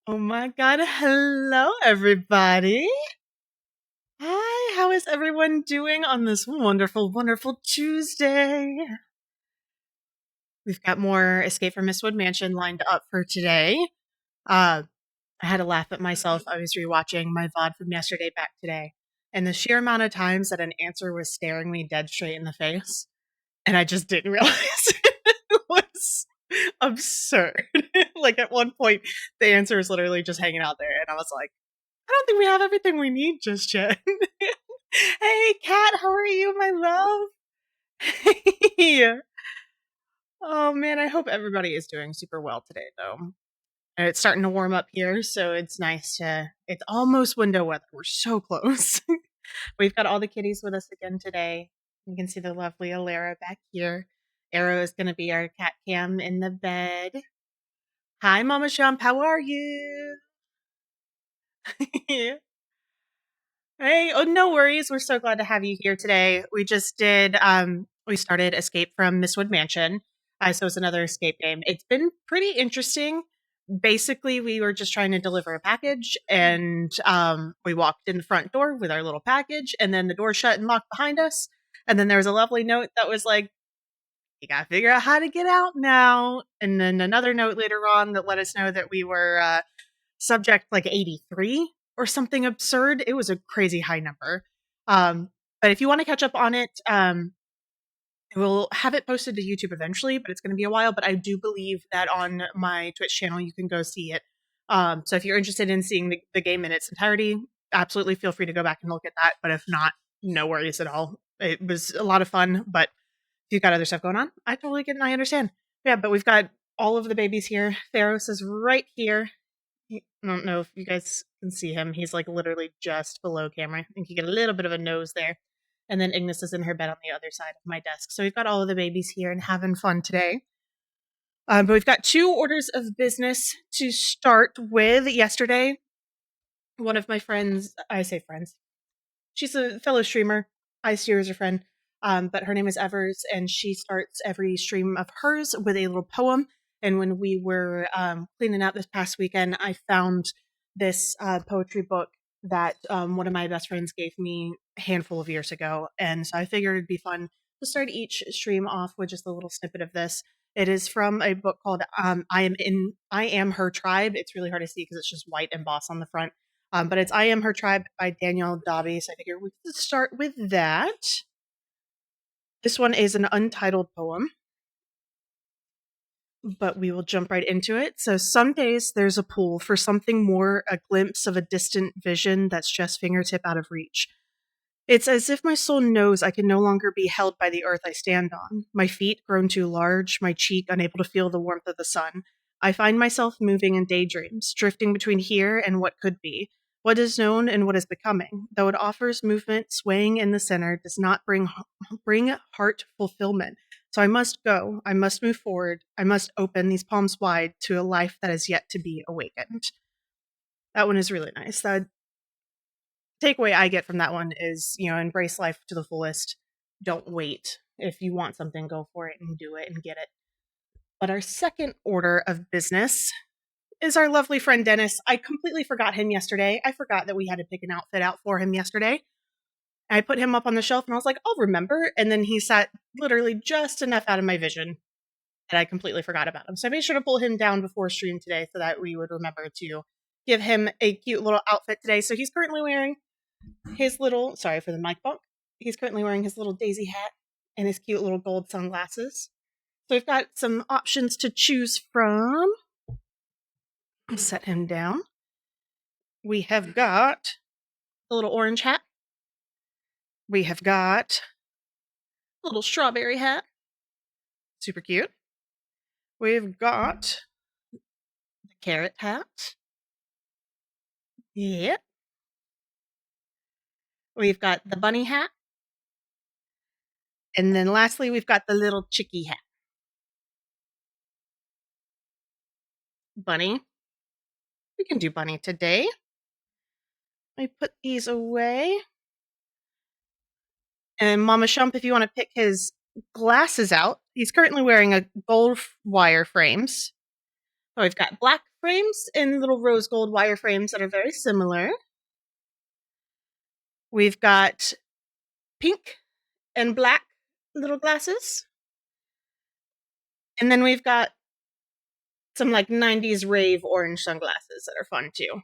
Oh my god, hello everybody. Hi, how is everyone doing on this wonderful, wonderful Tuesday? We've got more Escape from Mystwood Mansion lined up for today. Uh, I had to laugh at myself. I was rewatching my VOD from yesterday back today, and the sheer amount of times that an answer was staring me dead straight in the face, and I just didn't realize it was absurd. Like at one point, the answer is literally just hanging out there, and I was like, I don't think we have everything we need just yet. Hey, Kat, how are you, my love? Hey. Oh man, I hope everybody is doing super well today, though. And it's starting to warm up here, so it's nice to. It's almost window weather. We're so close. We've got all the kitties with us again today. You can see the lovely Alara back here. Arrow is going to be our cat cam in the bed. Hi, Mama Shump. How are you? Hey, oh, no worries. We're so glad to have you here today. We just did, we started Escape from Mystwood Mansion. So it's another escape game. It's been pretty interesting. Basically, we were just trying to deliver a package, and we walked in the front door with our little package, and then the door shut and locked behind us. And then there was a lovely note that was like, you gotta figure out how to get out now. And then another note later on that let us know that we were subject like 83 or something absurd. It was a crazy high number. But if you want to catch up on it, we'll have it posted to YouTube eventually, but it's going to be a while. But I do believe that on my Twitch channel, you can go see it. So if you're interested in seeing the game in its entirety, absolutely feel free to go back and look at that. But if not, no worries at all. It was a lot of fun, but if you've got other stuff going on, I totally get it and I understand. Yeah, but we've got all of the babies here. Theros is right here. I don't know if you guys can see him. He's like literally just below camera. I think you get a little bit of a nose there. And then Ignis is in her bed on the other side of my desk. So we've got all of the babies here and having fun today. But we've got 2 orders of business to start with. Yesterday, one of my friends, I say friends, she's a fellow streamer. I see her as a friend. But her name is Evers, and she starts every stream of hers with a little poem. And when we were cleaning out this past weekend, I found this poetry book that one of my best friends gave me a handful of years ago. And so I figured it'd be fun to start each stream off with just a little snippet of this. It is from a book called I Am Her Tribe. It's really hard to see because it's just white embossed on the front. But it's I Am Her Tribe by Danielle Dobby. So I figured we could start with that. This one is an untitled poem, but we will jump right into it. So some days there's a pull for something more, a glimpse of a distant vision that's just fingertip out of reach. It's as if my soul knows I can no longer be held by the earth I stand on. My feet grown too large, my cheek unable to feel the warmth of the sun. I find myself moving in daydreams, drifting between here and what could be, what is known and what is becoming. Though it offers movement, swaying in the center does not bring heart fulfillment. So I must go, I must move forward, I must open these palms wide to a life that is yet to be awakened. That one is really nice. The takeaway I get from that one is, embrace life to the fullest. Don't wait. If you want something, go for it and do it and get it. But our second order of business is our lovely friend Dennis. I completely forgot him yesterday. I forgot that we had to pick an outfit out for him yesterday. I put him up on the shelf and I was like, I'll remember. And then he sat literally just enough out of my vision that I completely forgot about him. So I made sure to pull him down before stream today so that we would remember to give him a cute little outfit today. So he's currently wearing his little, sorry for the mic bump. He's currently wearing his little daisy hat and his cute little gold sunglasses. So we've got some options to choose from. Set him down. We have got a little orange hat. We have got a little strawberry hat. Super cute. We've got the carrot hat. Yep. We've got the bunny hat. And then lastly, we've got the little chickie hat. Bunny. We can do bunny today. Let me put these away. And Mama Shump, if you want to pick his glasses out, he's currently wearing a gold wire frames. So we've got black frames in little rose gold wire frames that are very similar. We've got pink and black little glasses. And then we've got some like 90s rave orange sunglasses that are fun too.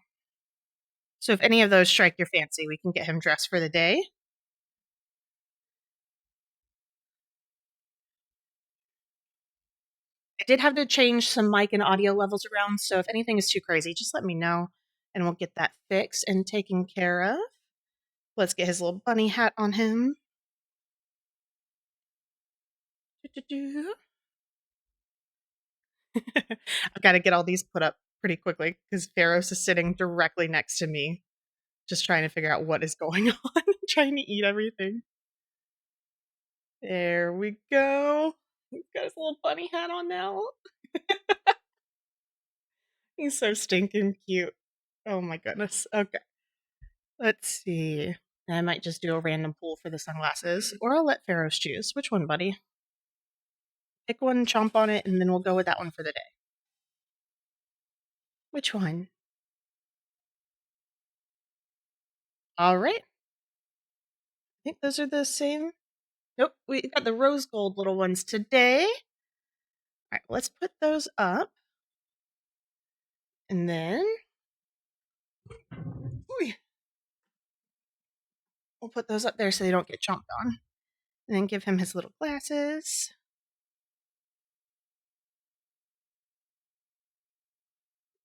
So if any of those strike your fancy, we can get him dressed for the day. I did have to change some mic and audio levels around, so if anything is too crazy, just let me know and we'll get that fixed and taken care of. Let's get his little bunny hat on him. I've got to get all these put up pretty quickly because Pharaoh's is sitting directly next to me, just trying to figure out what is going on, trying to eat everything. There we go. He's got his little bunny hat on now. He's so stinking cute. Oh my goodness. Okay. Let's see. I might just do a random pull for the sunglasses, or I'll let Pharaoh's choose. Which one, buddy? Pick one, chomp on it, and then we'll go with that one for the day. Which one? All right. I think those are the same. Nope, we got the rose gold little ones today. All right, let's put those up. And then we'll put those up there so they don't get chomped on. And then give him his little glasses.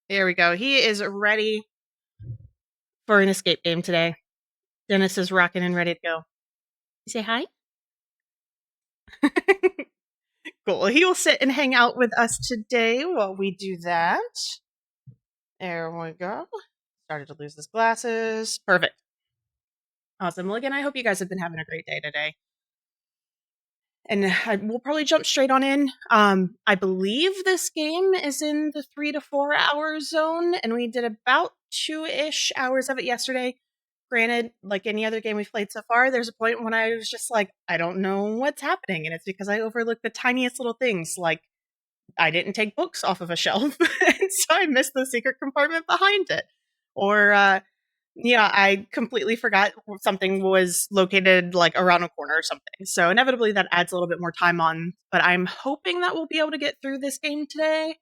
There we go. He is ready for an escape game today. Dennis is rocking and ready to go. You say hi? Cool. He will sit and hang out with us today while we do that. There we go. Started to lose his glasses. Perfect. Awesome. Well, again, I hope you guys have been having a great day today. And we'll probably jump straight on in. I believe this game is in the 3 to 4 hour zone, and we did about 2-ish hours of it yesterday. Granted, like any other game we've played so far, there's a point when I was just like, I don't know what's happening. And it's because I overlooked the tiniest little things, like I didn't take books off of a shelf, and so I missed the secret compartment behind it. Or, I completely forgot something was located like around a corner or something. So inevitably that adds a little bit more time on, but I'm hoping that we'll be able to get through this game today.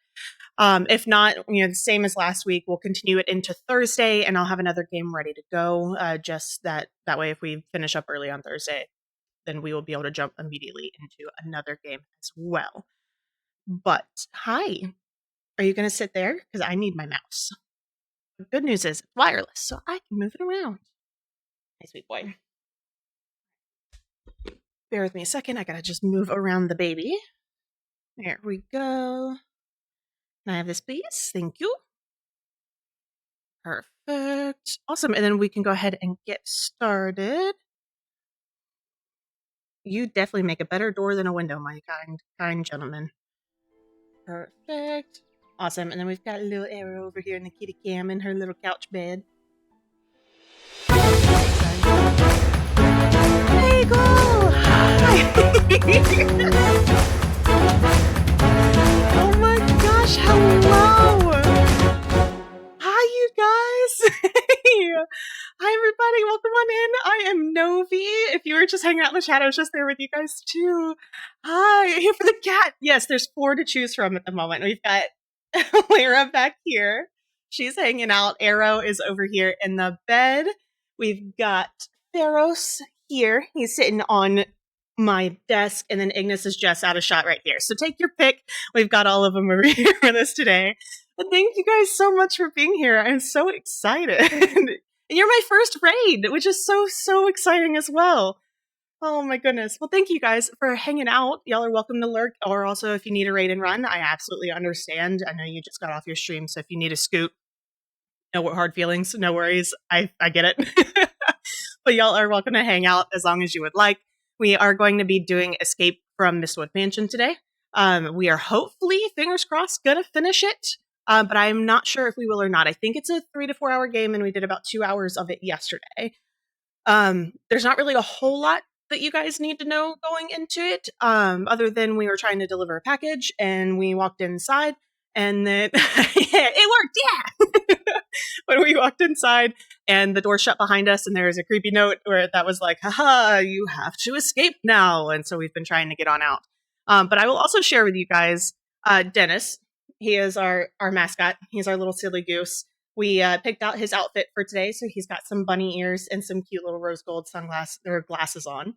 If not, the same as last week, we'll continue it into Thursday and I'll have another game ready to go. Just that way, if we finish up early on Thursday, then we will be able to jump immediately into another game as well. But hi, are you going to sit there? Because I need my mouse. The good news is it's wireless, so I can move it around. Nice sweet boy. Bear with me a second. I gotta just move around the baby. There we go. Can I have this, please? Thank you. Perfect. Awesome. And then we can go ahead and get started. You definitely make a better door than a window, my kind gentleman. Perfect. Awesome. And then we've got a little Arrow over here in the kitty cam in her little couch bed. Hey, go! Hi! Oh my gosh, hello! Hi, you guys! Hey! Hi, everybody. Welcome on in. I am Novi. If you were just hanging out in the chat, I was just there with you guys, too. Hi. Here for the cat. Yes, there's 4 to choose from at the moment. We've got Lyra back here. She's hanging out. Arrow is over here in the bed. We've got Theros here. He's sitting on my desk, and then Ignis is just out of shot right here. So take your pick. We've got all of them over here with us today. And thank you guys so much for being here. I'm so excited. And you're my first raid, which is so exciting as well. Oh my goodness. Well, thank you guys for hanging out. Y'all are welcome to lurk, or also if you need a raid and run, I absolutely understand. I know you just got off your stream, so if you need a scoot, no hard feelings, no worries. I get it. But y'all are welcome to hang out as long as you would like. We are going to be doing Escape from Mystwood Mansion today. We are hopefully, fingers crossed, going to finish it. But I'm not sure if we will or not. I think it's a 3 to 4 hour game, and we did about 2 hours of it yesterday. There's not really a whole lot that you guys need to know going into it, other than we were trying to deliver a package, and we walked inside, And then yeah, it worked, yeah. When we walked inside and the door shut behind us, and there was a creepy note where that was like, haha, you have to escape now. And so we've been trying to get on out. But I will also share with you guys Dennis. He is our mascot. He's our little silly goose. We picked out his outfit for today. So he's got some bunny ears and some cute little rose gold sunglasses or glasses on.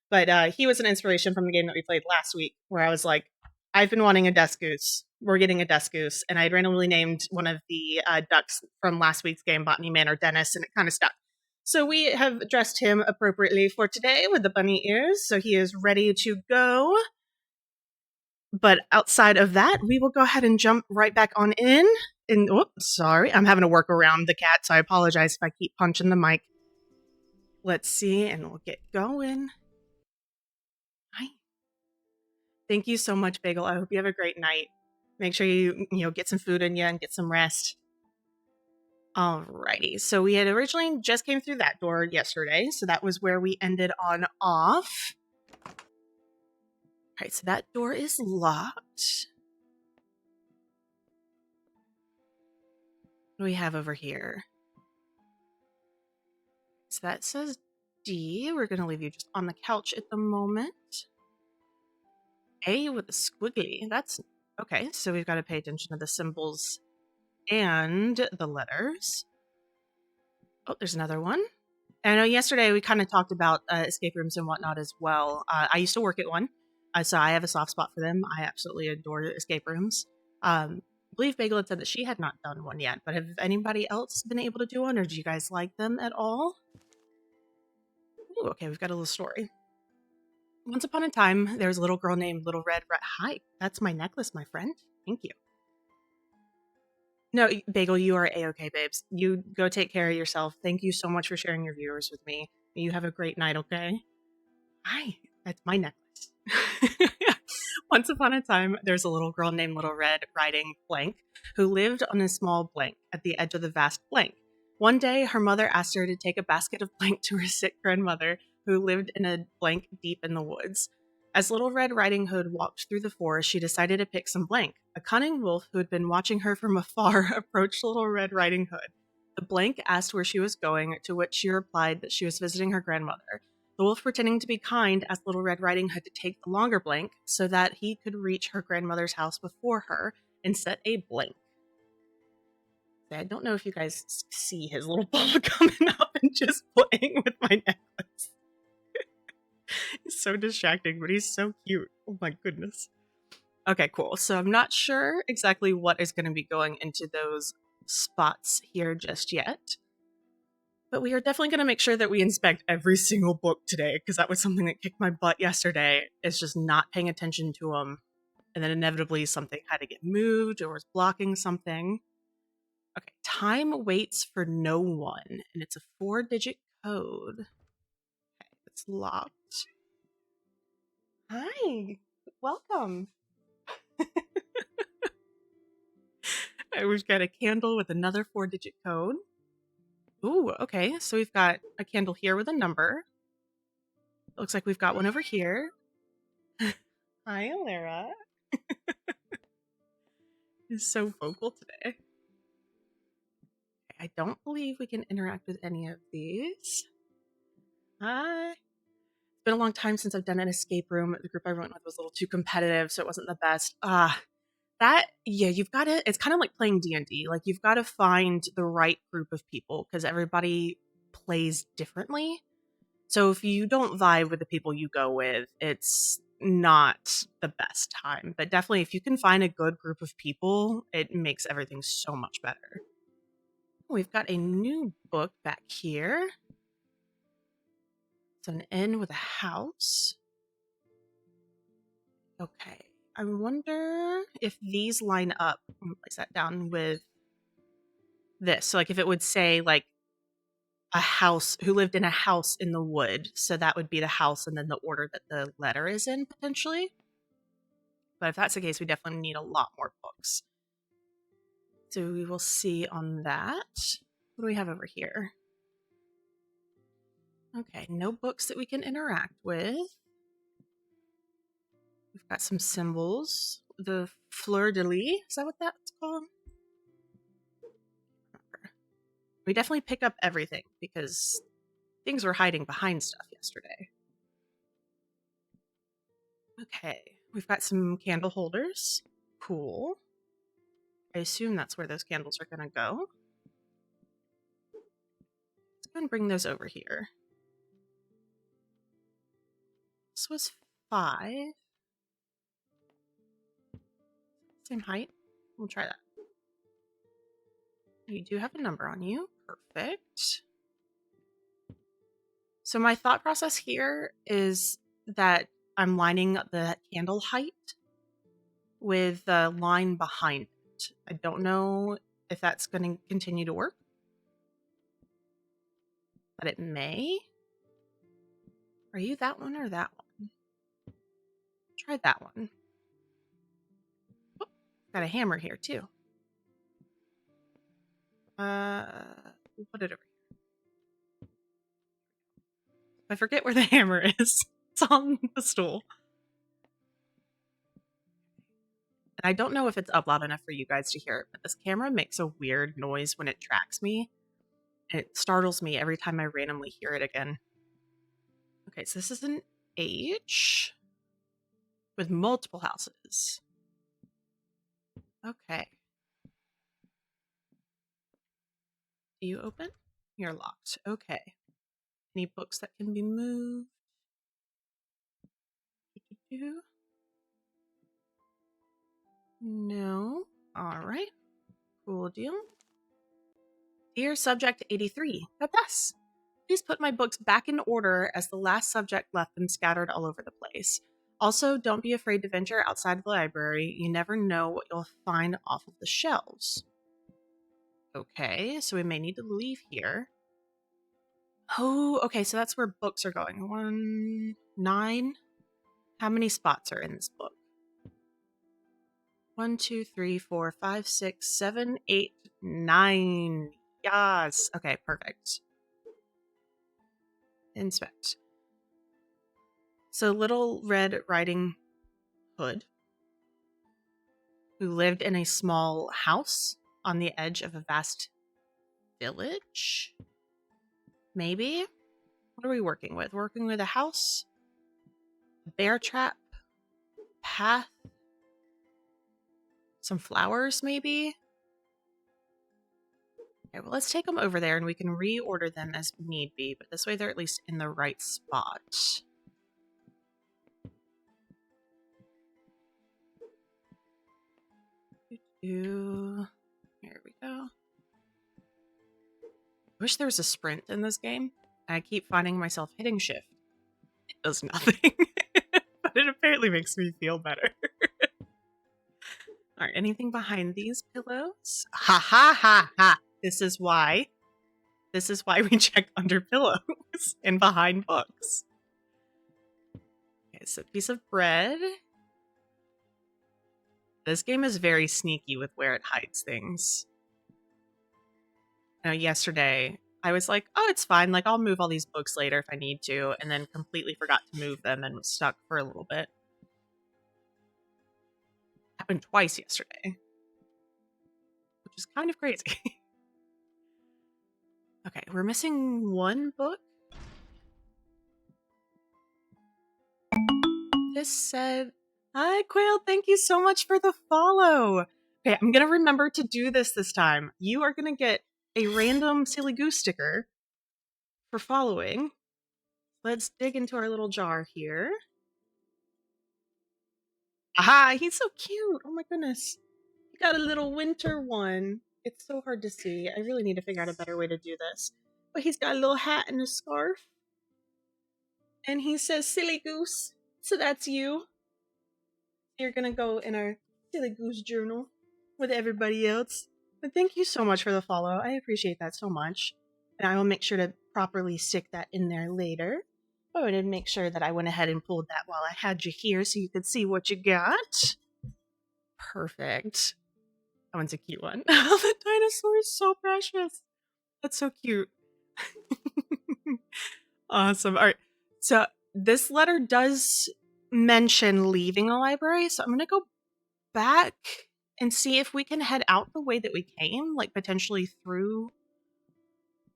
But he was an inspiration from the game that we played last week, where I was like, I've been wanting a desk goose. We're getting a desk goose. And I randomly named one of the ducks from last week's game, Botany Manor Dennis, and it kind of stuck. So we have dressed him appropriately for today with the bunny ears. So he is ready to go. But outside of that, we will go ahead and jump right back on in. And sorry, I'm having to work around the cat, so I apologize if I keep punching the mic. Let's see, and we'll get going. Hi. Thank you so much, Bagel. I hope you have a great night. Make sure you get some food in you and get some rest. Alrighty, so we had originally just came through that door yesterday, so that was where we ended on off. Alright, so that door is locked. What do we have over here? So that says D. We're going to leave you just on the couch at the moment. A with a squiggly. That's okay. So we've got to pay attention to the symbols and the letters. Oh, there's another one. I know yesterday we kind of talked about escape rooms and whatnot as well. I used to work at one, so I have a soft spot for them. I absolutely adore escape rooms. I believe Bagel had said that she had not done one yet, but have anybody else been able to do one, or do you guys like them at all? Ooh, okay, we've got a little story. Once upon a time, there was a little girl named Little Red Red. Hi, that's my necklace, my friend. Thank you. No, Bagel, you are A-okay, babes. You go take care of yourself. Thank you so much for sharing your viewers with me. You have a great night, okay? Hi, that's my necklace. Once upon a time, there's a little girl named Little Red Riding Blank who lived on a small blank at the edge of the vast blank. One day, her mother asked her to take a basket of blank to her sick grandmother who lived in a blank deep in the woods. As Little Red Riding Hood walked through the forest, she decided to pick some blank. A cunning wolf who had been watching her from afar approached Little Red Riding Hood. The blank asked where she was going, to which she replied that she was visiting her grandmother. The wolf, pretending to be kind, asked Little Red Riding Hood to take the longer blank so that he could reach her grandmother's house before her and set a blank. I don't know if you guys see his little ball coming up and just playing with my necklace. He's so distracting, but he's so cute. Oh my goodness. Okay, cool. So I'm not sure exactly what is going to be going into those spots here just yet. But we are definitely going to make sure that we inspect every single book today, because that was something that kicked my butt yesterday, is just not paying attention to them. And then inevitably something had to get moved or was blocking something. Okay, time waits for no one, and it's a 4-digit code. Okay, it's locked. Hi, welcome. We've got a candle with another 4-digit code. Ooh, okay, so we've got a candle here with a number. Looks like we've got one over here. Hi, Alara. He's so vocal today. I don't believe we can interact with any of these. Hi. It's been a long time since I've done an escape room. The group I went with was a little too competitive, so it wasn't the best. You've got to, it's kind of like playing D&D. Like, you've got to find the right group of people, because everybody plays differently. So if you don't vibe with the people you go with, it's not the best time. But definitely, if you can find a good group of people, it makes everything so much better. We've got a new book back here. It's an inn with a house. Okay. I wonder if these line up. I'm going to place that down with this. So, like, if it would say, like, a house, who lived in a house in the wood. So that would be the house and then the order that the letter is in, potentially. But if that's the case, we definitely need a lot more books. So we will see on that. What do we have over here? Okay, no books that we can interact with. We've got some symbols. the fleur de lis. Is that what that's called? We definitely pick up everything because things were hiding behind stuff yesterday. Okay, we've got some candle holders. Cool. I assume that's where those candles are going to go. Let's go and bring those over here. This was 5. Same height. We'll try that. You do have a number on you. Perfect. So my thought process here is that I'm lining the candle height with the line behind it. I don't know if that's going to continue to work, but it may. Are you that one or that one? Try that one. Oh, got a hammer here too. We'll put it over here. I forget where the hammer is. It's on the stool. And I don't know if it's up loud enough for you guys to hear it, but this camera makes a weird noise when it tracks me. And it startles me every time I randomly hear it again. Okay, so this is an H with multiple houses. Okay. Do you open? You're locked. Okay. Any books that can be moved? No. All right. Cool deal. Dear Subject 83, pass. Please put my books back in order as the last subject left them scattered all over the place. Also, don't be afraid to venture outside of the library. You never know what you'll find off of the shelves. Okay, so we may need to leave here. Oh, okay, so that's where books are going. 1, 9. How many spots are in this book? 1, 2, 3, 4, 5, 6, 7, 8, 9. Yes. Okay, perfect. Inspect. So Little Red Riding Hood, who lived in a small house on the edge of a vast village? Maybe? What are we working with? We're working with a house, a bear trap, path, some flowers maybe? Okay, well, let's take them over there and we can reorder them as need be, but this way they're at least in the right spot. Here we go. I wish there was a sprint in this game. I keep finding myself hitting shift. It does nothing, but it apparently makes me feel better. All right, anything behind these pillows? Ha ha ha ha! This is why we check under pillows and behind books. Okay, so a piece of bread. This game is very sneaky with where it hides things. Yesterday, I was like, oh, it's fine. Like, I'll move all these books later if I need to, and then completely forgot to move them and was stuck for a little bit. Happened twice yesterday, which is kind of crazy. Okay, we're missing one book. This said, hi, Quail. Thank you so much for the follow. Okay, I'm going to remember to do this time. You are going to get a random silly goose sticker for following. Let's dig into our little jar here. Aha, he's so cute. Oh my goodness. He got a little winter one. It's so hard to see. I really need to figure out a better way to do this. But he's got a little hat and a scarf. And he says, silly goose. So that's you. You're going to go in our silly goose journal with everybody else. But thank you so much for the follow. I appreciate that so much. And I will make sure to properly stick that in there later. I wanted to make sure that I went ahead and pulled that while I had you here so you could see what you got. Perfect. That one's a cute one. The dinosaur is so precious. That's so cute. Awesome. All right. So this letter does mention leaving a library. So I'm going to go back and see if we can head out the way that we came, like potentially through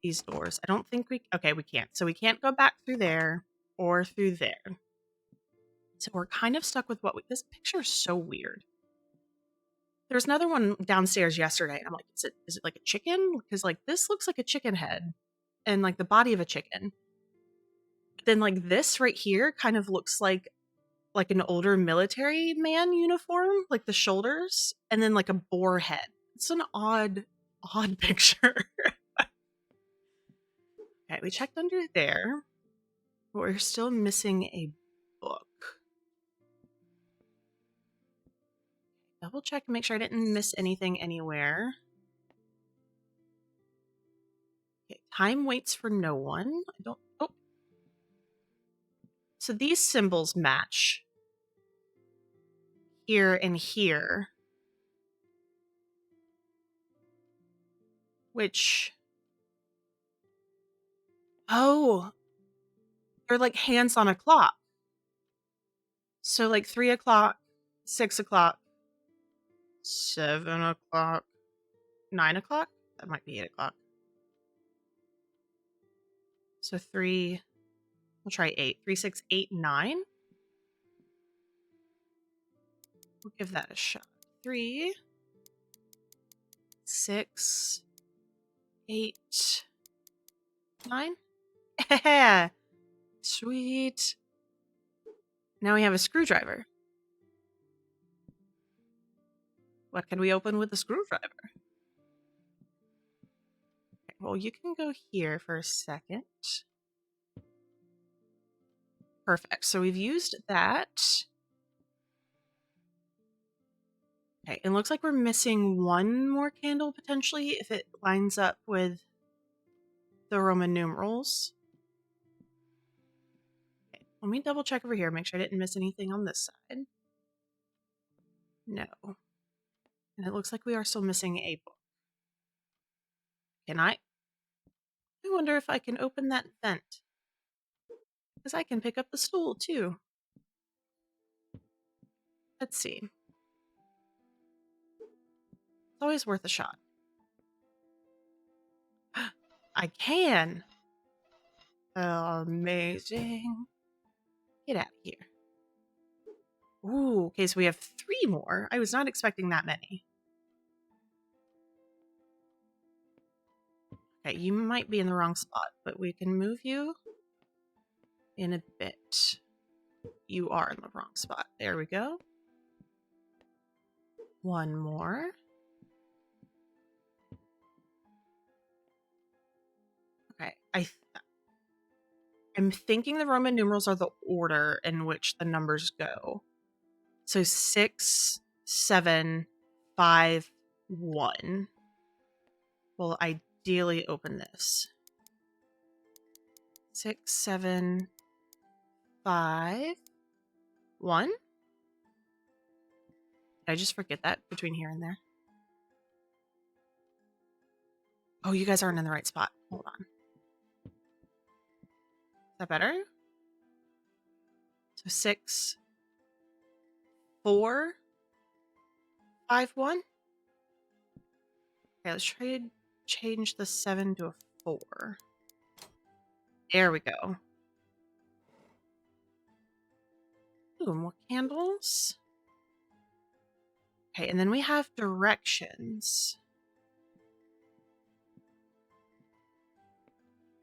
these doors. I don't think okay, we can't. So we can't go back through there or through there. So we're kind of stuck with this picture is so weird. There's another one downstairs yesterday. I'm like, is it like a chicken? Because like this looks like a chicken head and like the body of a chicken. But then like this right here kind of looks like an older military man uniform, like the shoulders, and then like a boar head. It's an odd picture. Okay, we checked under there, but we're still missing a book. Double check and make sure I didn't miss anything anywhere. Okay, time waits for no one. Oh. So these symbols match here and here, which, oh, they're like hands on a clock. So like 3 o'clock, 6 o'clock, 7 o'clock, 9 o'clock? That might be 8 o'clock. So 3, we'll try 8. 3, 6, 8, 9. We'll give that a shot. 3, 6, 8, 9. Yeah, sweet. Now we have a screwdriver. What can we open with a screwdriver? Okay, well, you can go here for a second. Perfect. So we've used that. Okay, it looks like we're missing one more candle potentially if it lines up with the Roman numerals. Okay, let me double check over here, make sure I didn't miss anything on this side. No. And it looks like we are still missing a book. Can I wonder if I can open that vent. Because I can pick up the stool too. Let's see. It's always worth a shot. I can! Amazing. Get out of here. Ooh, okay, so we have 3 more. I was not expecting that many. Okay, you might be in the wrong spot, but we can move you in a bit. You are in the wrong spot. There we go. 1 more. Okay, I'm thinking the Roman numerals are the order in which the numbers go. So 6, 7, 5, 1. We'll ideally open this. 6, 7, 5, 1. Did I just forget that between here and there? Oh, you guys aren't in the right spot. Hold on. Is that better? So 6, 4, 5, 1. Okay, let's try to change the 7 to a 4. There we go. Ooh, more candles. Okay, and then we have directions.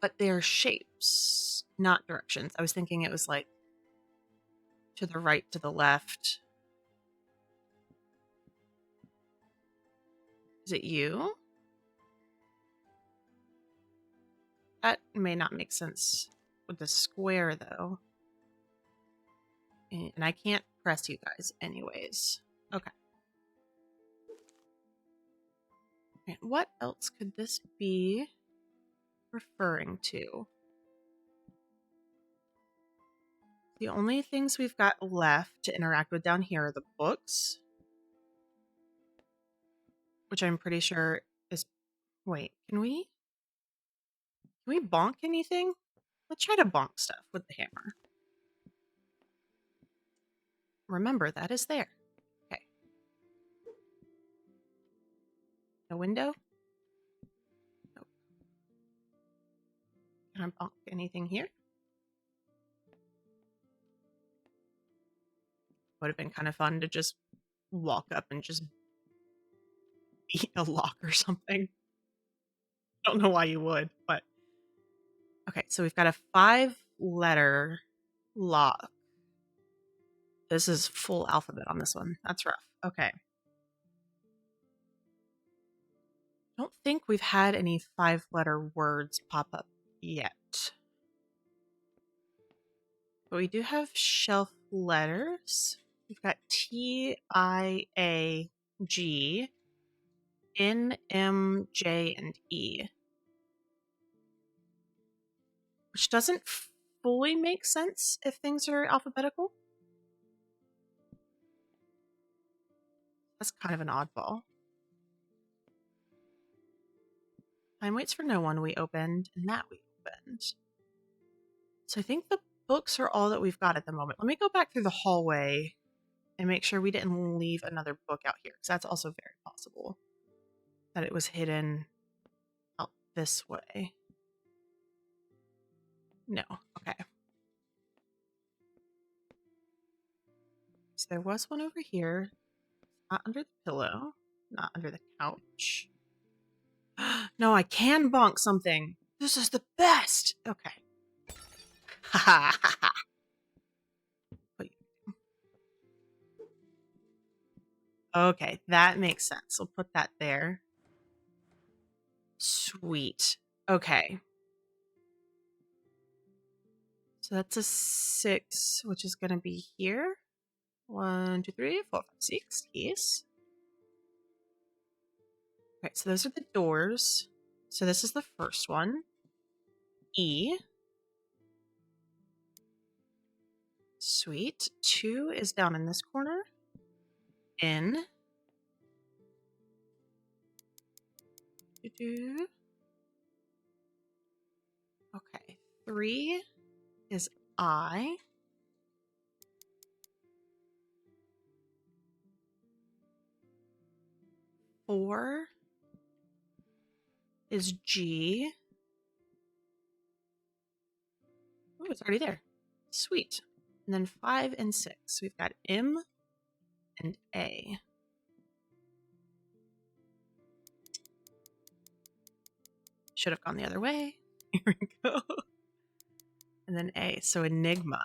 But they're shapes, not directions. I was thinking it was like to the right, to the left. Is it you? That may not make sense with the square, though. And I can't press you guys anyways. Okay. And what else could this be referring to? The only things we've got left to interact with down here are the books, which I'm pretty sure is... Wait, can we bonk anything? Let's try to bonk stuff with the hammer. Remember, that is there. Okay. No window? Nope. Can I bonk anything here? Would have been kind of fun to just walk up and just beat a lock or something. Don't know why you would, but okay, so we've got a 5-letter lock. This is full alphabet on this one. That's rough. Okay. Don't think we've had any 5-letter words pop up yet. But we do have shelf letters. We've got T-I-A-G, N, M, J, and E. Which doesn't fully make sense if things are alphabetical. That's kind of an oddball. Time waits for no one we opened, and that we opened. So I think the books are all that we've got at the moment. Let me go back through the hallway and make sure we didn't leave another book out here, because that's also very possible that it was hidden out this way. No. Okay. So there was one over here. Not under the pillow. Not under the couch. No, I can bonk something. This is the best. Okay. Ha ha ha. Okay, that makes sense. We'll put that there. Sweet. Okay. So that's a 6, which is going to be here. 1, 2, 3, 4, 5, 6. Yes. Okay, so those are the doors. So this is the first one. E. Sweet. 2 is down in this corner. N. Okay. 3 is I. 4 is G. Oh, it's already there. Sweet. And then 5 and 6. We've got M and A. Should have gone the other way. Here we go. And then A. So Enigma.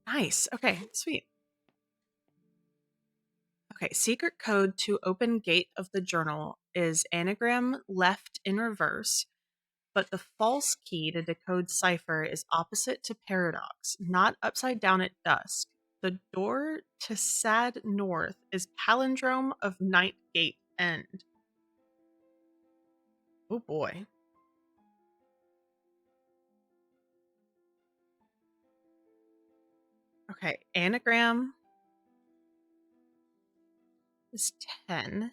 Nice. Okay, sweet. Okay, secret code to open gate of the journal is anagram left in reverse, but the false key to decode cipher is opposite to paradox, not upside down at dusk. The door to sad north is palindrome of night gate end. Oh boy. Okay, anagram is 10.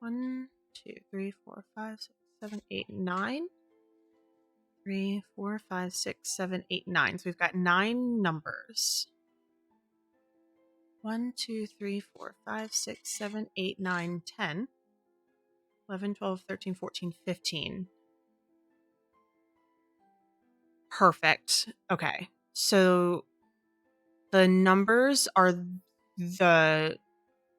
1, 2, 3, 4, 5, 6, 7, 8, 9. 3, 4, 5, 6, 7, 8, 9. So we've got 9 numbers. 1, 2, 3, 4, 5, 6, 7, 8, 9, 10. 11, 12, 13, 14, 15. Perfect. Okay. So the numbers are the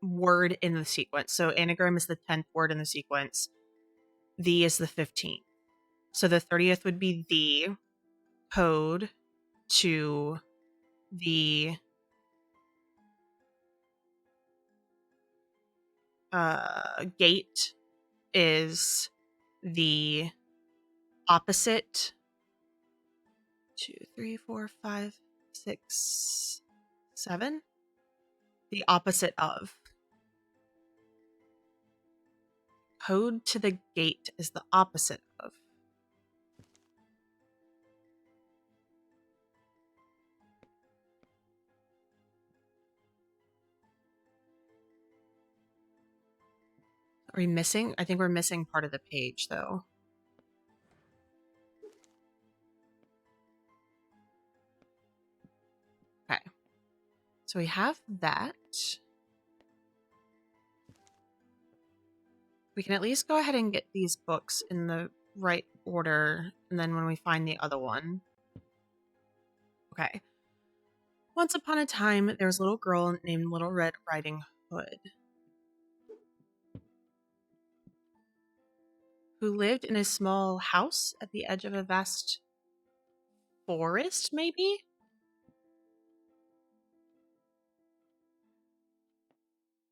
word in the sequence. So anagram is the 10th word in the sequence. The is the 15th. So the 30th would be the code to the gate is the opposite. 2, 3, 4, 5, 6, 7. The opposite of. Code to the gate is the opposite of. Are we missing? I think we're missing part of the page, though. Okay. So we have that. We can at least go ahead and get these books in the right order, and then when we find the other one. Okay. Once upon a time, there was a little girl named Little Red Riding Hood who lived in a small house at the edge of a vast forest, maybe?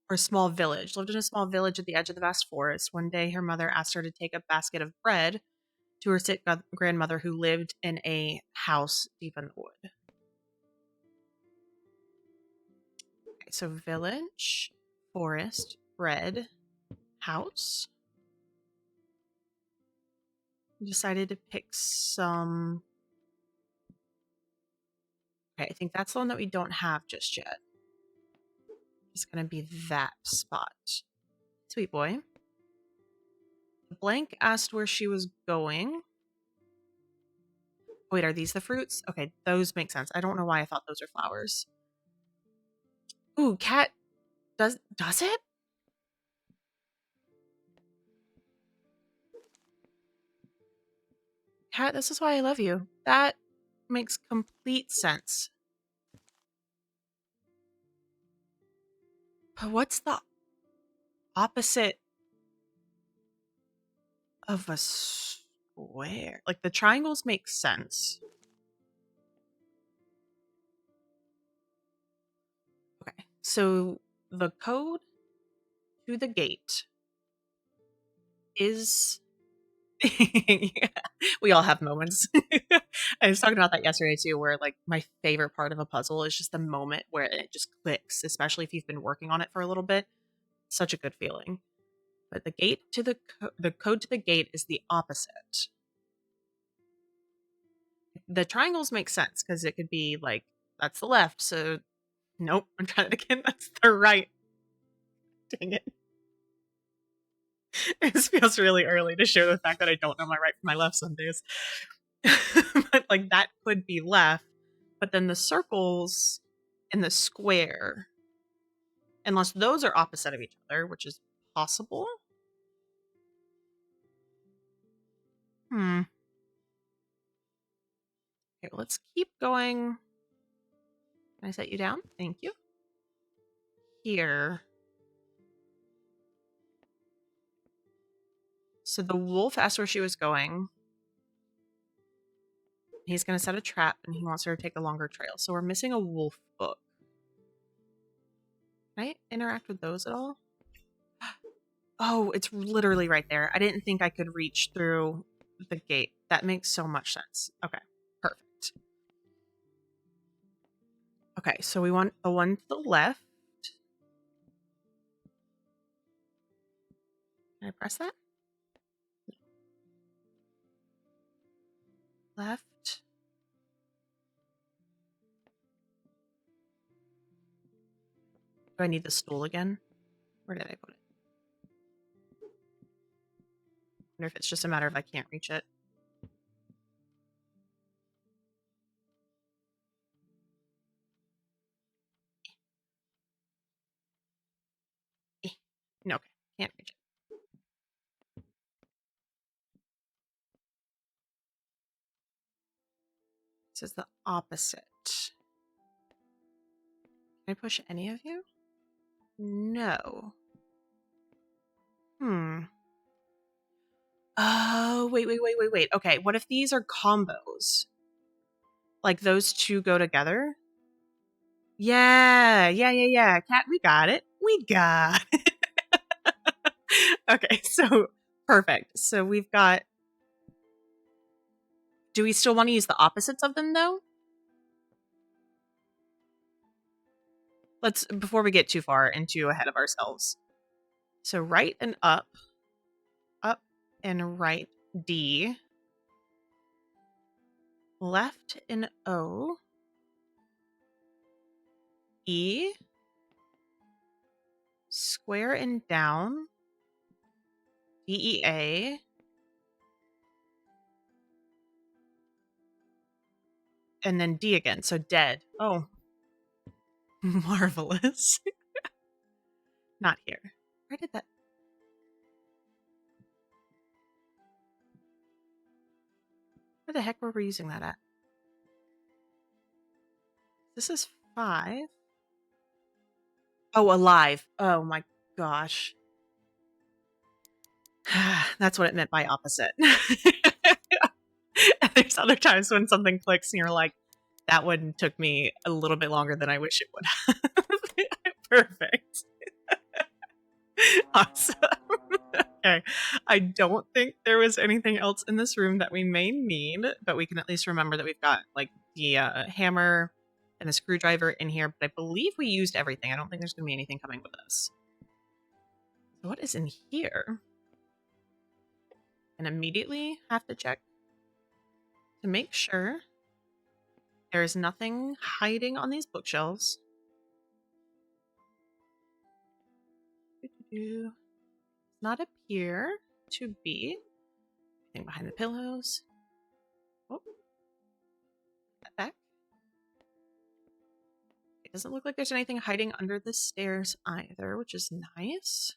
Or small village. Lived in a small village at the edge of the vast forest. One day, her mother asked her to take a basket of bread to her sick grandmother who lived in a house deep in the wood. Okay, so village, forest, bread, house. Decided to pick some. Okay, I think that's the one that we don't have just yet. It's going to be that spot. Sweet boy. Blank asked where she was going. Wait, are these the fruits? Okay, those make sense. I don't know why I thought those are flowers. Ooh, cat. Does it? Cat, this is why I love you. That makes complete sense. But what's the opposite of a square? Like, the triangles make sense. Okay, so the code to the gate is... Yeah, we all have moments. I was talking about that yesterday too, where like my favorite part of a puzzle is just the moment where it just clicks, especially if you've been working on it for a little bit. Such a good feeling. But the gate to the code to the gate is the opposite. The triangles make sense because it could be like that's the left, so nope, I'm trying it again. That's the right. Dang it. This feels really early to share the fact that I don't know my right from my left some days. But like that could be left, but then the circles and the square, unless those are opposite of each other, which is possible. Okay, let's keep going. Can I set you down? Thank you. Here. So the wolf asked where she was going. He's going to set a trap and he wants her to take a longer trail. So we're missing a wolf book. Can I interact with those at all? Oh, it's literally right there. I didn't think I could reach through the gate. That makes so much sense. Okay, perfect. Okay, so we want the one to the left. Can I press that? Left. Do I need the stool again? Where did I put it? I wonder if it's just a matter of I can't reach it. No, okay. Can't reach it. This is the opposite. Can I push any of you? No. Oh, wait. Okay, what if these are combos? Like those two go together? Yeah. Cat, we got it. We got it. Okay, so perfect. So we've got... Do we still want to use the opposites of them, though? Let's, before we get too far into ahead of ourselves. So right and up and right, D. Left and O. E. Square and down. DEA. And then D again, so dead. Oh. Marvelous. Not here. Where did that... Where the heck were we using that at? This is 5. Oh, alive. Oh my gosh. That's what it meant by opposite. There's other times when something clicks and you're like, that one took me a little bit longer than I wish it would have. Perfect. Awesome. Okay. I don't think there was anything else in this room that we may need, but we can at least remember that we've got like the hammer and the screwdriver in here, but I believe we used everything. I don't think there's going to be anything coming with us. So what is in here? And immediately have to check to make sure there is nothing hiding on these bookshelves. Does not appear to be anything behind the pillows. Oh, that back. It doesn't look like there's anything hiding under the stairs either, which is nice.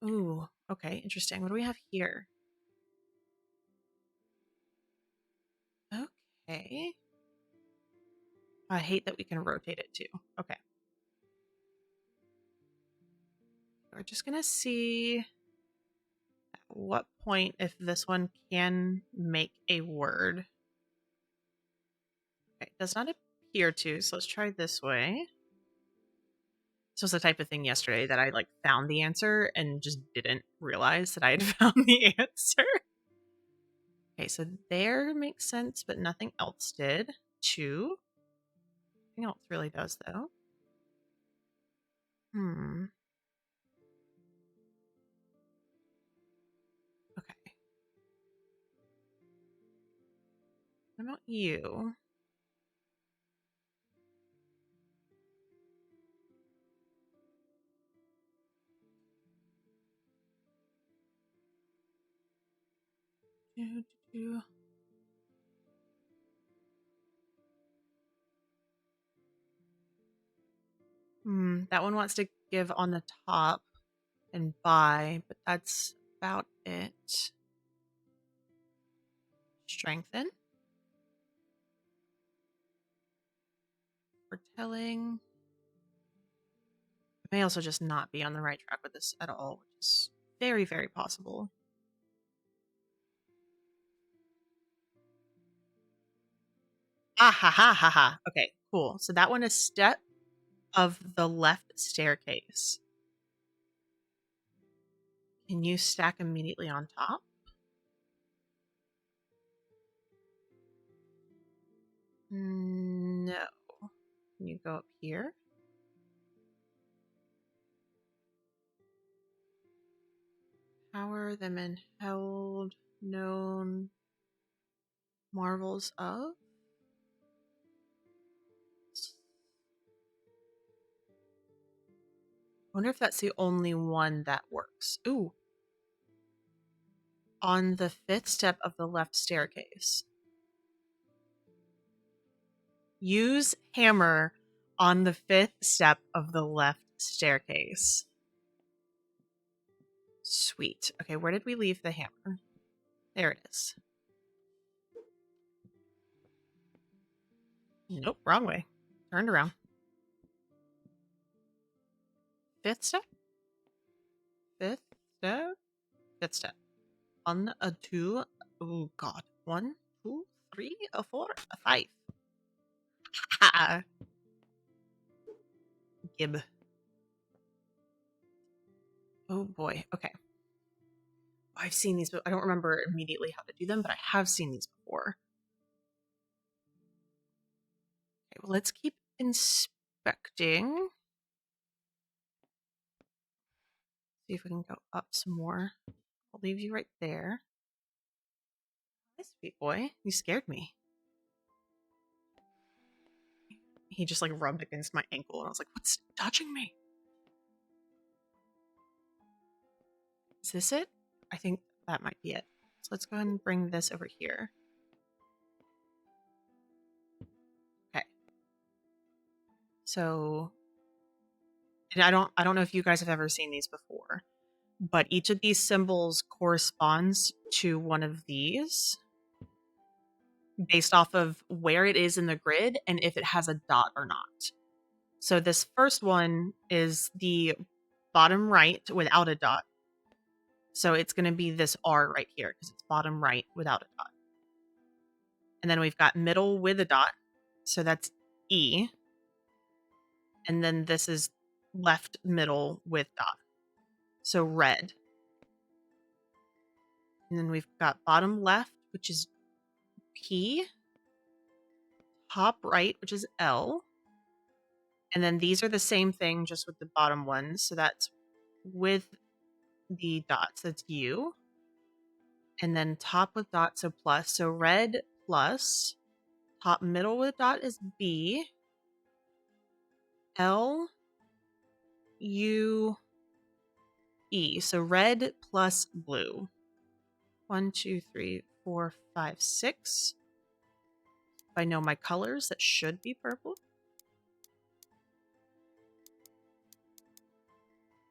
Ooh, okay, interesting. What do we have here? Okay. I hate that we can rotate it too. Okay. We're just gonna see at what point if this one can make a word. Okay, it does not appear to, so let's try this way. This was the type of thing yesterday that I like found the answer and just didn't realize that I had found the answer. Okay, so there makes sense, but nothing else did. 2. Nothing else really does, though. Okay. What about you? That one wants to give on the top and buy, but that's about it. Strengthen. Foretelling. I may also just not be on the right track with this at all, which is very, very possible. Ah ha ha ha ha. Okay, cool. So that one is step of the left staircase. Can you stack immediately on top? No. Can you go up here? Power them in held known marvels of. I wonder if that's the only one that works. Ooh. On the 5th step of the left staircase. Use hammer on the 5th step of the left staircase. Sweet. Okay, where did we leave the hammer? There it is. Nope, wrong way. Turned around. 5th step? 5th step? 5th step. 1, 2, oh god. 1, 2, 3, 4, 5. Ha! Gib. Oh boy. Okay. I've seen these, but I don't remember immediately how to do them, but I have seen these before. Okay, well, let's keep inspecting. See if we can go up some more. I'll leave you right there. Hi, sweet boy. You scared me. He just like rubbed against my ankle, and I was like, what's touching me? Is this it? I think that might be it. So let's go ahead and bring this over here. Okay. So, and I don't know if you guys have ever seen these before, but each of these symbols corresponds to one of these based off of where it is in the grid and if it has a dot or not. So this first one is the bottom right without a dot. So it's going to be this R right here because it's bottom right without a dot. And then we've got middle with a dot. So that's E. And then this is left middle with dot. So red. And then we've got bottom left, which is P. Top right, which is L. And then these are the same thing, just with the bottom ones. So that's with the dots. That's U. And then top with dot, so plus. So red plus. Top middle with dot is B. L. U. E. So red plus blue. 1, 2, 3, 4, 5, 6. If I know my colors, that should be purple.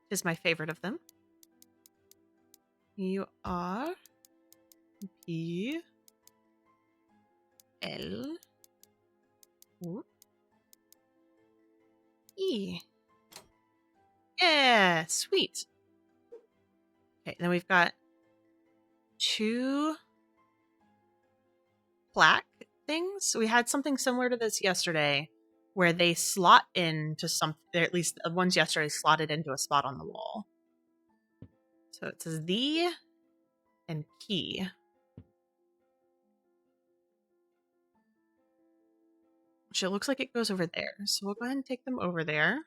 Is my favorite of them. U R P L U E. Yeah, sweet. Okay, then we've got 2 plaque things. We had something similar to this yesterday where they slot into something, at least the ones yesterday slotted into a spot on the wall. So it says the and key. Which it looks like it goes over there. So we'll go ahead and take them over there.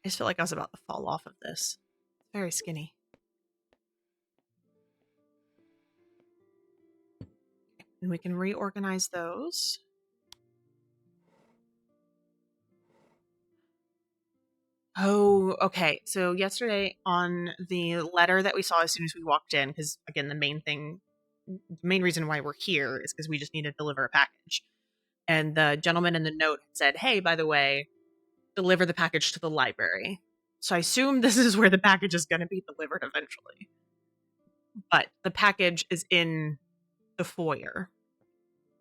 I just feel like I was about to fall off of this. It's very skinny. And we can reorganize those. Oh, okay. So yesterday on the letter that we saw as soon as we walked in, because again, the main reason why we're here is because we just need to deliver a package. And the gentleman in the note said, hey, by the way, deliver the package to the library. So I assume this is where the package is going to be delivered eventually. But the package is in the foyer.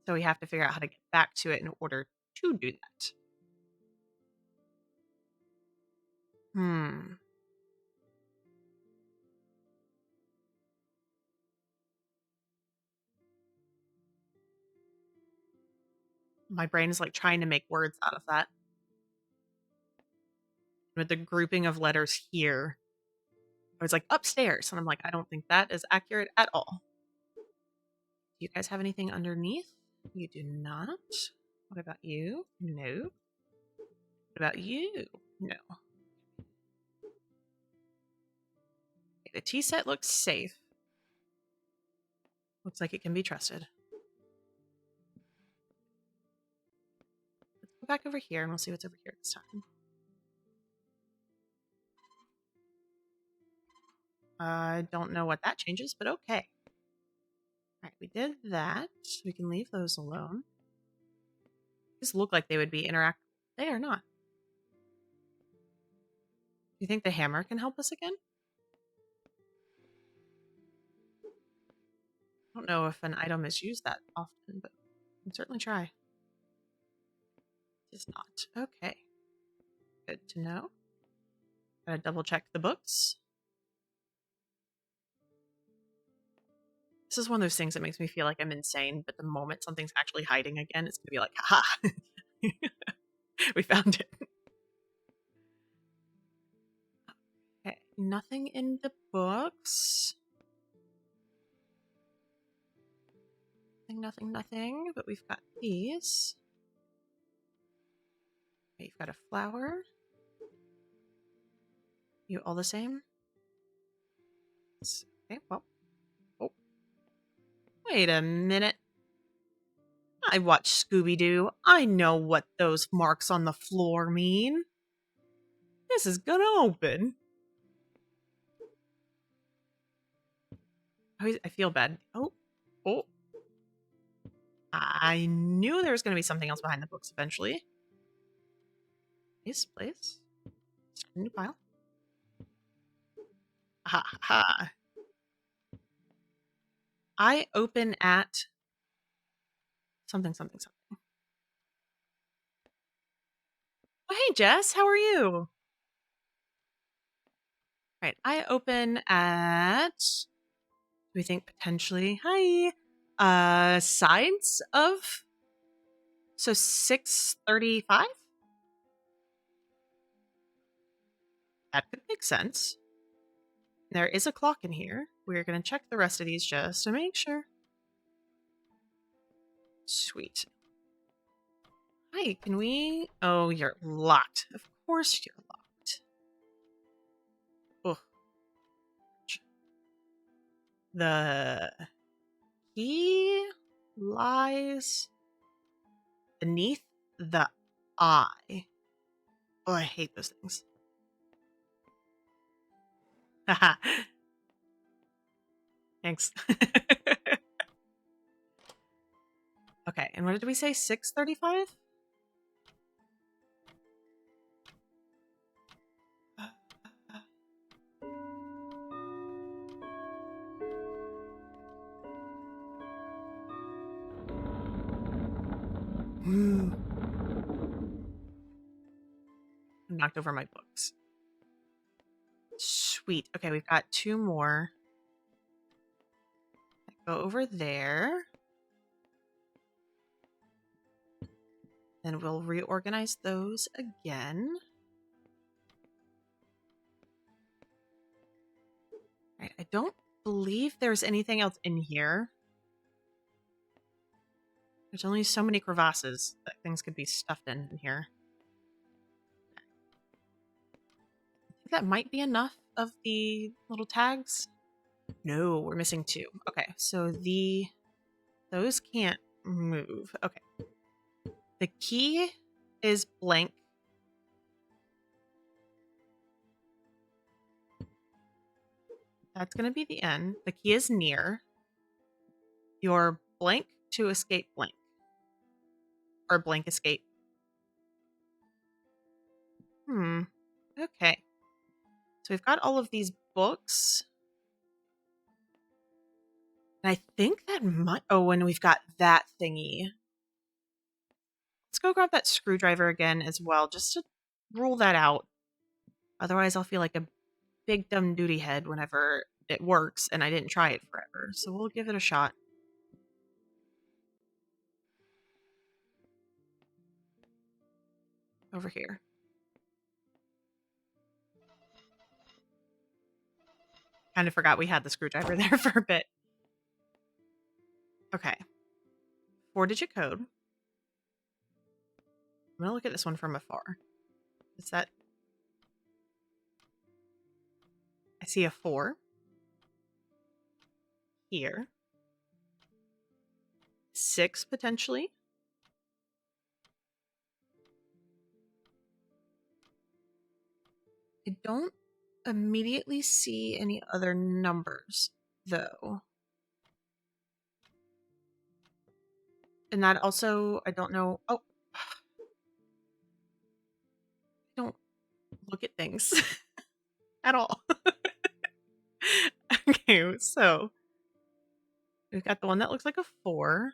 So we have to figure out how to get back to it in order to do that. My brain is like trying to make words out of that. With the grouping of letters here, I was like upstairs, and I'm like, I don't think that is accurate at all. Do you guys have anything underneath? You do not. What about you? No. What about you? No. Okay, the tea set looks safe. Looks like it can be trusted. Let's go back over here and we'll see what's over here this time. I don't know what that changes, but okay. Alright, we did that. We can leave those alone. These look like they would be interactive. They are not. Do you think the hammer can help us again? I don't know if an item is used that often, but we can certainly try. It's not. Okay. Good to know. Gotta double check the books. This is one of those things that makes me feel like I'm insane, but the moment something's actually hiding again, it's gonna be like, haha! We found it. Okay, nothing in the books. Nothing, but we've got these. Okay, you've got a flower. You all the same? Okay, well. Oh. Wait a minute. I watched Scooby-Doo. I know what those marks on the floor mean. This is gonna open. Oh, I feel bad. Oh. I knew there was gonna be something else behind the books eventually. Place. Start a new pile. Ha ha. I open at something. Oh, hey, Jess. How are you? Right. I open at, do we think potentially, hi, sides of, so 635? That could make sense. There is a clock in here. We're going to check the rest of these just to make sure. Sweet. Hi, can we? Oh, you're locked. Of course you're locked. Ugh. The key lies beneath the eye. Oh, I hate those things. Haha. Thanks. Okay, and what did we say? 635? Ooh. I knocked over my books. Sweet. Okay, we've got 2 more. Go over there. Then we'll reorganize those again. Right, I don't believe there's anything else in here. There's only so many crevasses that things could be stuffed in here. I think that might be enough of the little tags. No, we're missing 2. Okay, so those can't move. Okay. The key is blank. That's going to be the end. The key is near. Your blank to escape blank. Or blank escape. Okay. So we've got all of these books. And I think that might... Oh, and we've got that thingy. Let's go grab that screwdriver again as well, just to rule that out. Otherwise, I'll feel like a big dumb duty head whenever it works and I didn't try it forever. So we'll give it a shot. Over here. Kind of forgot we had the screwdriver there for a bit. Okay. 4-digit code. I'm going to look at this one from afar. Is that... I see a 4. Here. 6, potentially. I don't immediately see any other numbers, though. And that also, I don't know... Oh! Don't look at things. At all. Okay, so... We've got the one that looks like a 4.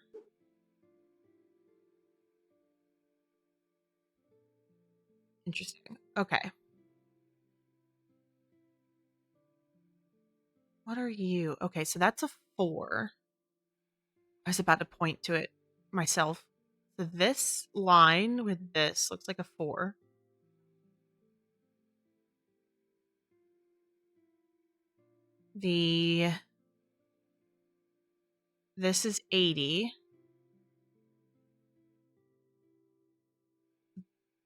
Interesting. Okay. What are you? Okay, so that's a 4. I was about to point to it myself. So this line with this looks like a 4. This is 80.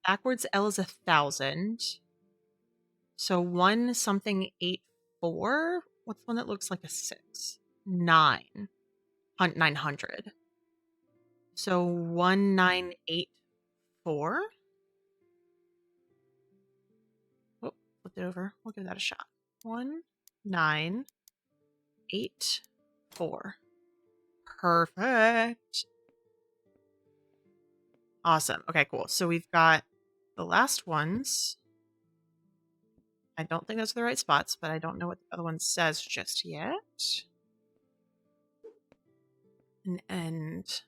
Backwards L is 1,000. So 1 something 8-4. What's one that looks like a 6? 900. So 1984. Oh, flipped it over. We'll give that a shot. 1984. Perfect. Awesome. Okay, cool. So we've got the last ones. I don't think those are the right spots, but I don't know what the other one says just yet. An end.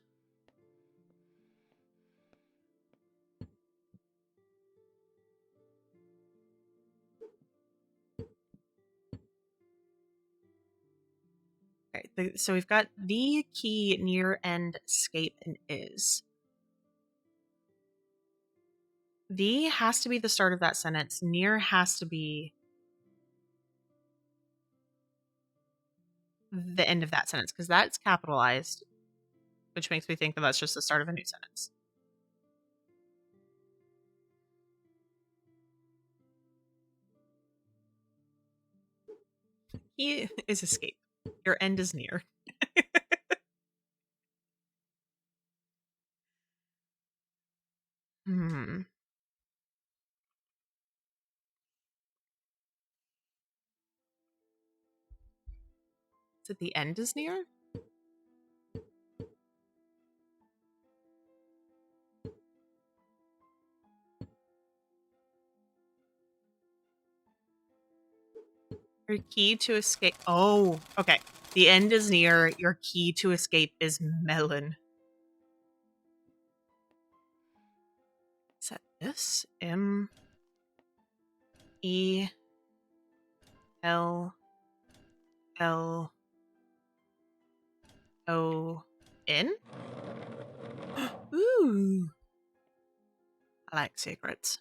Okay, so we've got the key, near, end, escape, and is. The has to be the start of that sentence. Near has to be the end of that sentence because that's capitalized, which makes me think that that's just the start of a new sentence. He is escape. Your end is near. Hmm. Is it the end is near? Your key to escape. Oh, okay. The end is near. Your key to escape is melon. Is that this? MELLON? Ooh. I like secrets.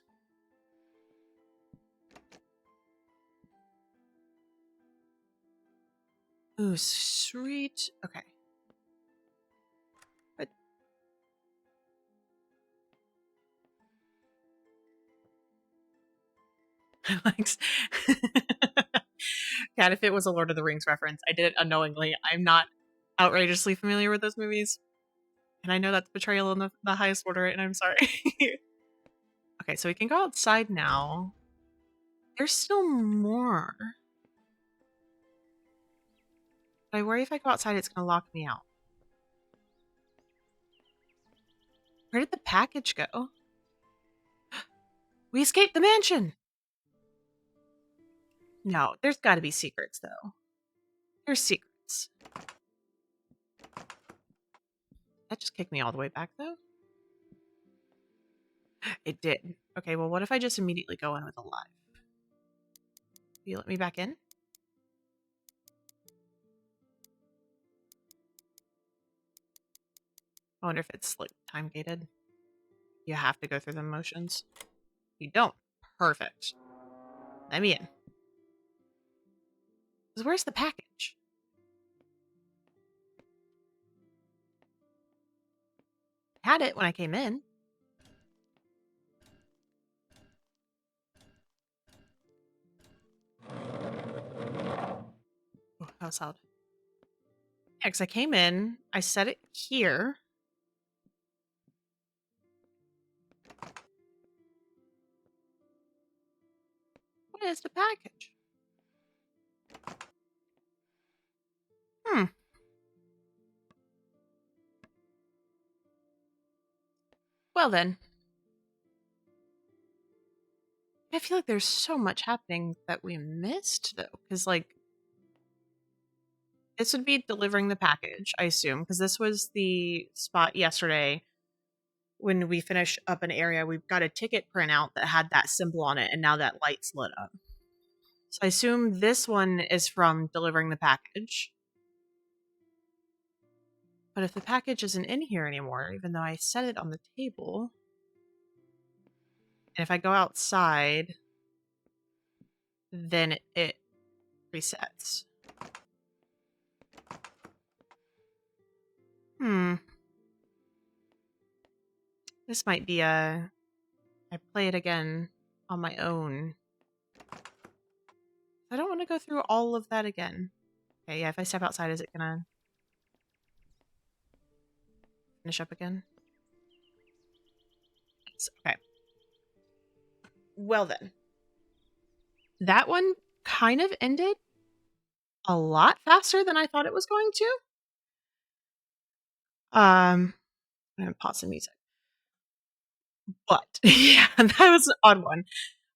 Ooh, sweet. Okay. But Alex. Cat, if it was a Lord of the Rings reference, I did it unknowingly. I'm not outrageously familiar with those movies. And I know that's betrayal in the highest order, and I'm sorry. Okay, so we can go outside now. There's still more. But I worry if I go outside, it's going to lock me out. Where did the package go? We escaped the mansion! No, there's got to be secrets, though. There's secrets. That just kicked me all the way back, though. It did. Okay, well, what if I just immediately go in with a live? Will you let me back in? I wonder if it's, like, time gated. You have to go through the motions. You don't. Perfect. Let me in. Because where's the package? I had it when I came in. Oh, that was loud. Yeah, because I came in, I set it here. What is the package? Well then. I feel like there's so much happening that we missed, though. Because, like, this would be delivering the package, I assume. Because this was the spot yesterday when we finished up an area. We got a ticket printout that had that symbol on it, and now that light's lit up. So I assume this one is from delivering the package. But if the package isn't in here anymore, even though I set it on the table, and if I go outside, then it resets. This might be I play it again on my own. I don't want to go through all of that again. Okay, yeah, if I step outside, is it gonna finish up again? Okay. Well then. That one kind of ended a lot faster than I thought it was going to. I'm gonna pause the music. But yeah, that was an odd one.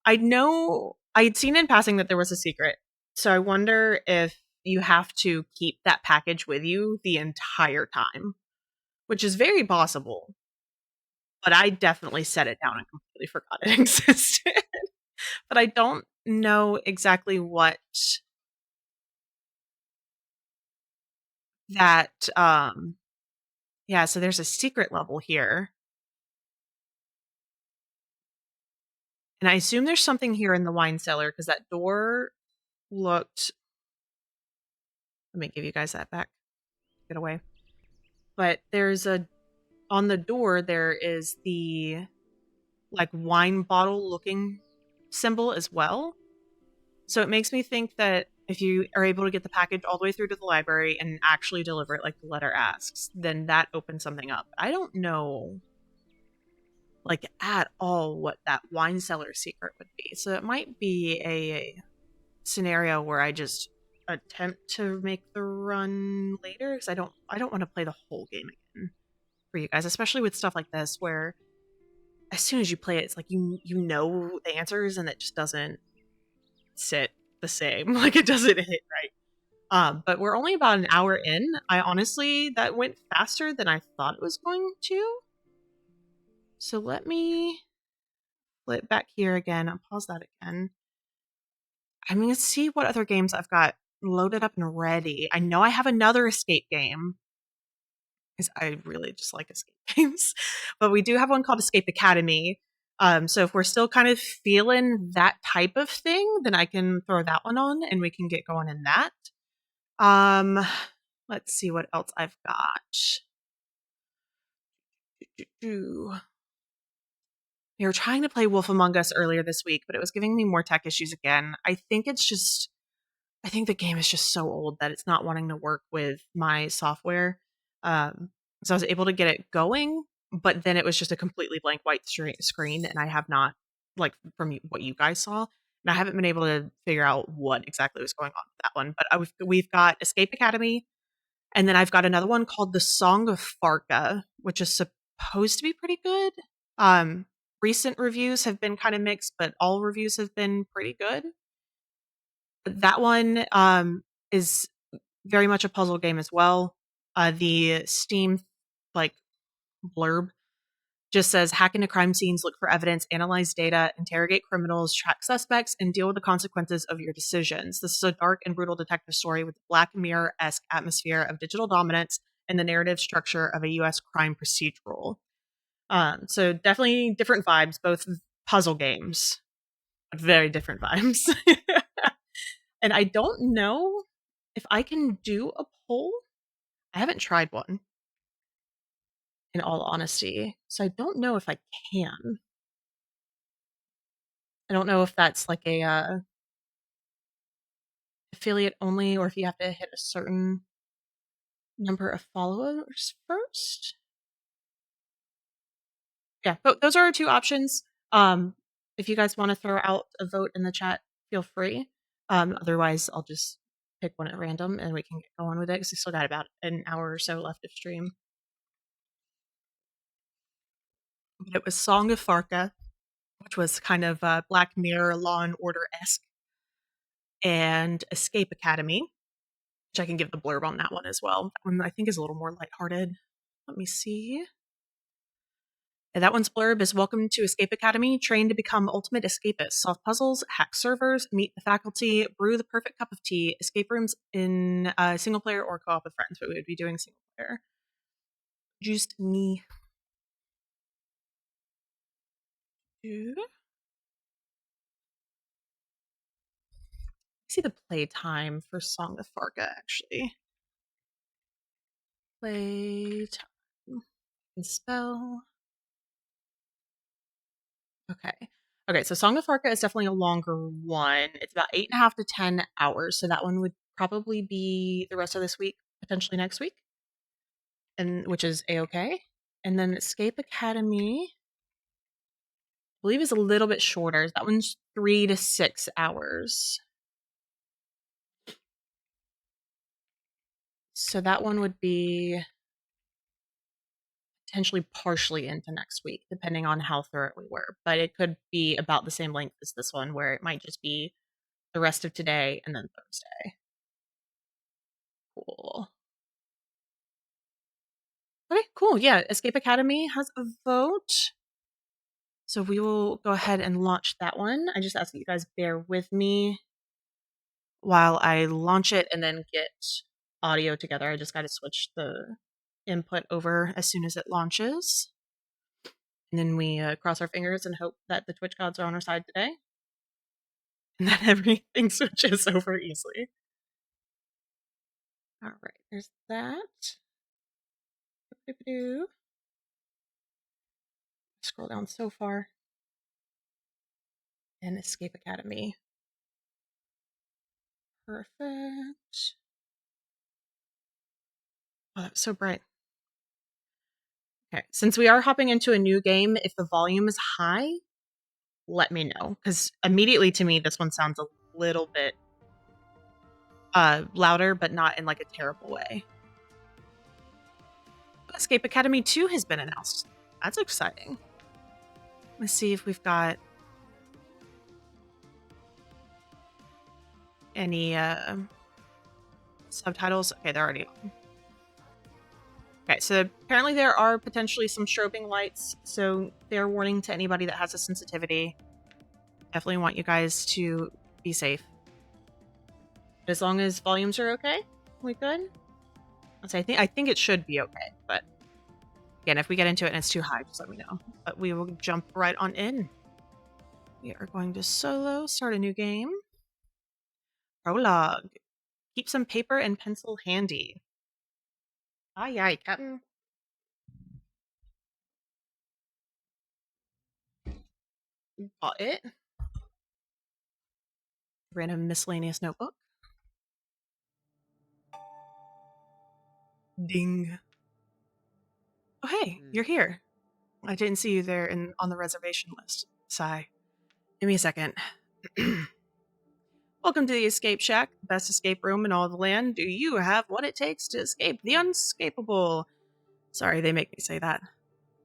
I know I'd seen in passing that there was a secret. So I wonder if you have to keep that package with you the entire time, which is very possible. But I definitely set it down and completely forgot it existed. But I don't know exactly what that yeah, so there's a secret level here. And I assume there's something here in the wine cellar because that door looked. Let me give you guys that back. Get away. But there's a on the door there is the like wine bottle looking symbol as well. So it makes me think that if you are able to get the package all the way through to the library and actually deliver it like the letter asks, then that opens something up. I don't know like at all what that wine cellar secret would be. So it might be a scenario where I just attempt to make the run later because I don't want to play the whole game again for you guys, especially with stuff like this where as soon as you play it, it's like you know the answers and it just doesn't sit the same. Like it doesn't hit right. But we're only about an hour in. I honestly that went faster than I thought it was going to. So let me flip back here again. I'll pause that again. I'm gonna see what other games I've got loaded up and ready. I know I have another escape game because I really just like escape games. But we do have one called Escape Academy. So if we're still kind of feeling that type of thing, then I can throw that one on and we can get going in that. Um, let's see what else I've got. We were trying to play Wolf Among Us earlier this week, but it was giving me more tech issues again. I think the game is just so old that it's not wanting to work with my software. So I was able to get it going, but then it was just a completely blank white screen, and I have not, like from what you guys saw, and I haven't been able to figure out what exactly was going on with that one. But we've got Escape Academy, and then I've got another one called The Song of Farka, which is supposed to be pretty good. Um, Recent reviews have been kind of mixed, but all reviews have been pretty good. That one is very much a puzzle game as well. The Steam like blurb just says hack into crime scenes, look for evidence, analyze data, interrogate criminals, track suspects, and deal with the consequences of your decisions. This is a dark and brutal detective story with the Black Mirror-esque atmosphere of digital dominance and the narrative structure of a U.S. crime procedural. So definitely different vibes, both puzzle games, but very different vibes. And I don't know if I can do a poll. I haven't tried one, in all honesty. So I don't know if I can. I don't know if that's like a affiliate only or if you have to hit a certain number of followers first. Yeah, but those are our two options. If you guys want to throw out a vote in the chat, feel free. Otherwise, I'll just pick one at random and we can get going with it because we still got about an hour or so left of stream. But it was Song of Farka, which was kind of Black Mirror, Law and Order esque, and Escape Academy, which I can give the blurb on that one as well. That one I think is a little more lighthearted. Let me see. And that one's blurb is welcome to Escape Academy, train to become ultimate escapists, solve puzzles, hack servers, meet the faculty, brew the perfect cup of tea, escape rooms in single player or co-op with friends, but we would be doing single player. Just me. See the play time for Song of Farka actually. Play time. And spell. Okay. Okay, so Song of Farka is definitely a longer one. It's about 8.5 to 10 hours. So that one would probably be the rest of this week, potentially next week. And which is a-okay. And then Escape Academy, I believe is a little bit shorter. That one's 3 to 6 hours. So that one would be potentially partially into next week, depending on how thorough we were. But it could be about the same length as this one, where it might just be the rest of today and then Thursday. Cool. Okay, cool. Yeah, Escape Academy has a vote. So we will go ahead and launch that one. I just ask that you guys bear with me while I launch it and then get audio together. I just got to switch the input over as soon as it launches. And then we cross our fingers and hope that the Twitch gods are on our side today. And that everything switches over easily. All right, there's that. Scroll down so far. And Escape Academy. Perfect. Oh, that was so bright. Okay, since we are hopping into a new game, if the volume is high, let me know. Because immediately to me, this one sounds a little bit louder, but not in like a terrible way. Escape Academy 2 has been announced. That's exciting. Let's see if we've got any subtitles. Okay, they're already on. Okay, so apparently there are potentially some strobing lights, so fair warning to anybody that has a sensitivity. Definitely want you guys to be safe. As long as volumes are okay, we good? I think it should be okay, but again, if we get into it and it's too high, just let me know. But we will jump right on in. We are going to solo, start a new game. Prologue. Keep some paper and pencil handy. Aye, aye, Captain. Got it. Random miscellaneous notebook. Ding. Oh, hey, you're here. I didn't see you there on the reservation list. Sigh. Give me a second. Welcome to the Escape Shack, the best escape room in all the land. Do you have what it takes to escape the unescapable? Sorry, they make me say that.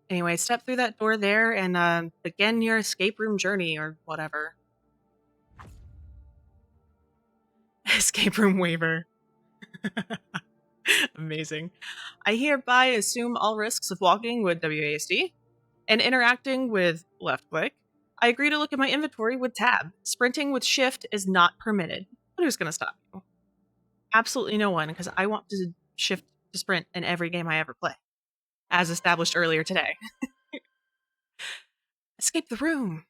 Anyway, step through that door there and begin your escape room journey or whatever. Escape room waiver. Amazing. I hereby assume all risks of walking with WASD and interacting with left click. I agree to look at my inventory with tab. Sprinting with shift is not permitted. But who's going to stop you? Absolutely no one, because I want to shift to sprint in every game I ever play, as established earlier today. Escape the room.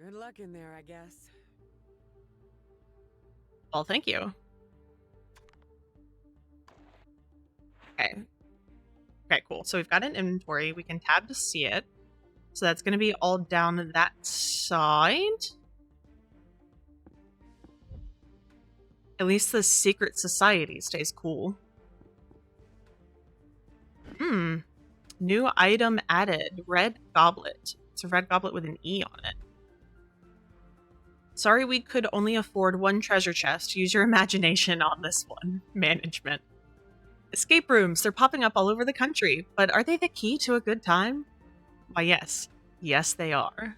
Good luck in there, I guess. Well, thank you. Okay. Okay, cool. So we've got an inventory. We can tab to see it. So that's going to be all down that side. At least the secret society stays cool. New item added. Red goblet. It's a red goblet with an E on it. Sorry we could only afford one treasure chest. Use your imagination on this one. Management. Escape rooms. They're popping up all over the country. But are they the key to a good time? Why, yes. Yes, they are.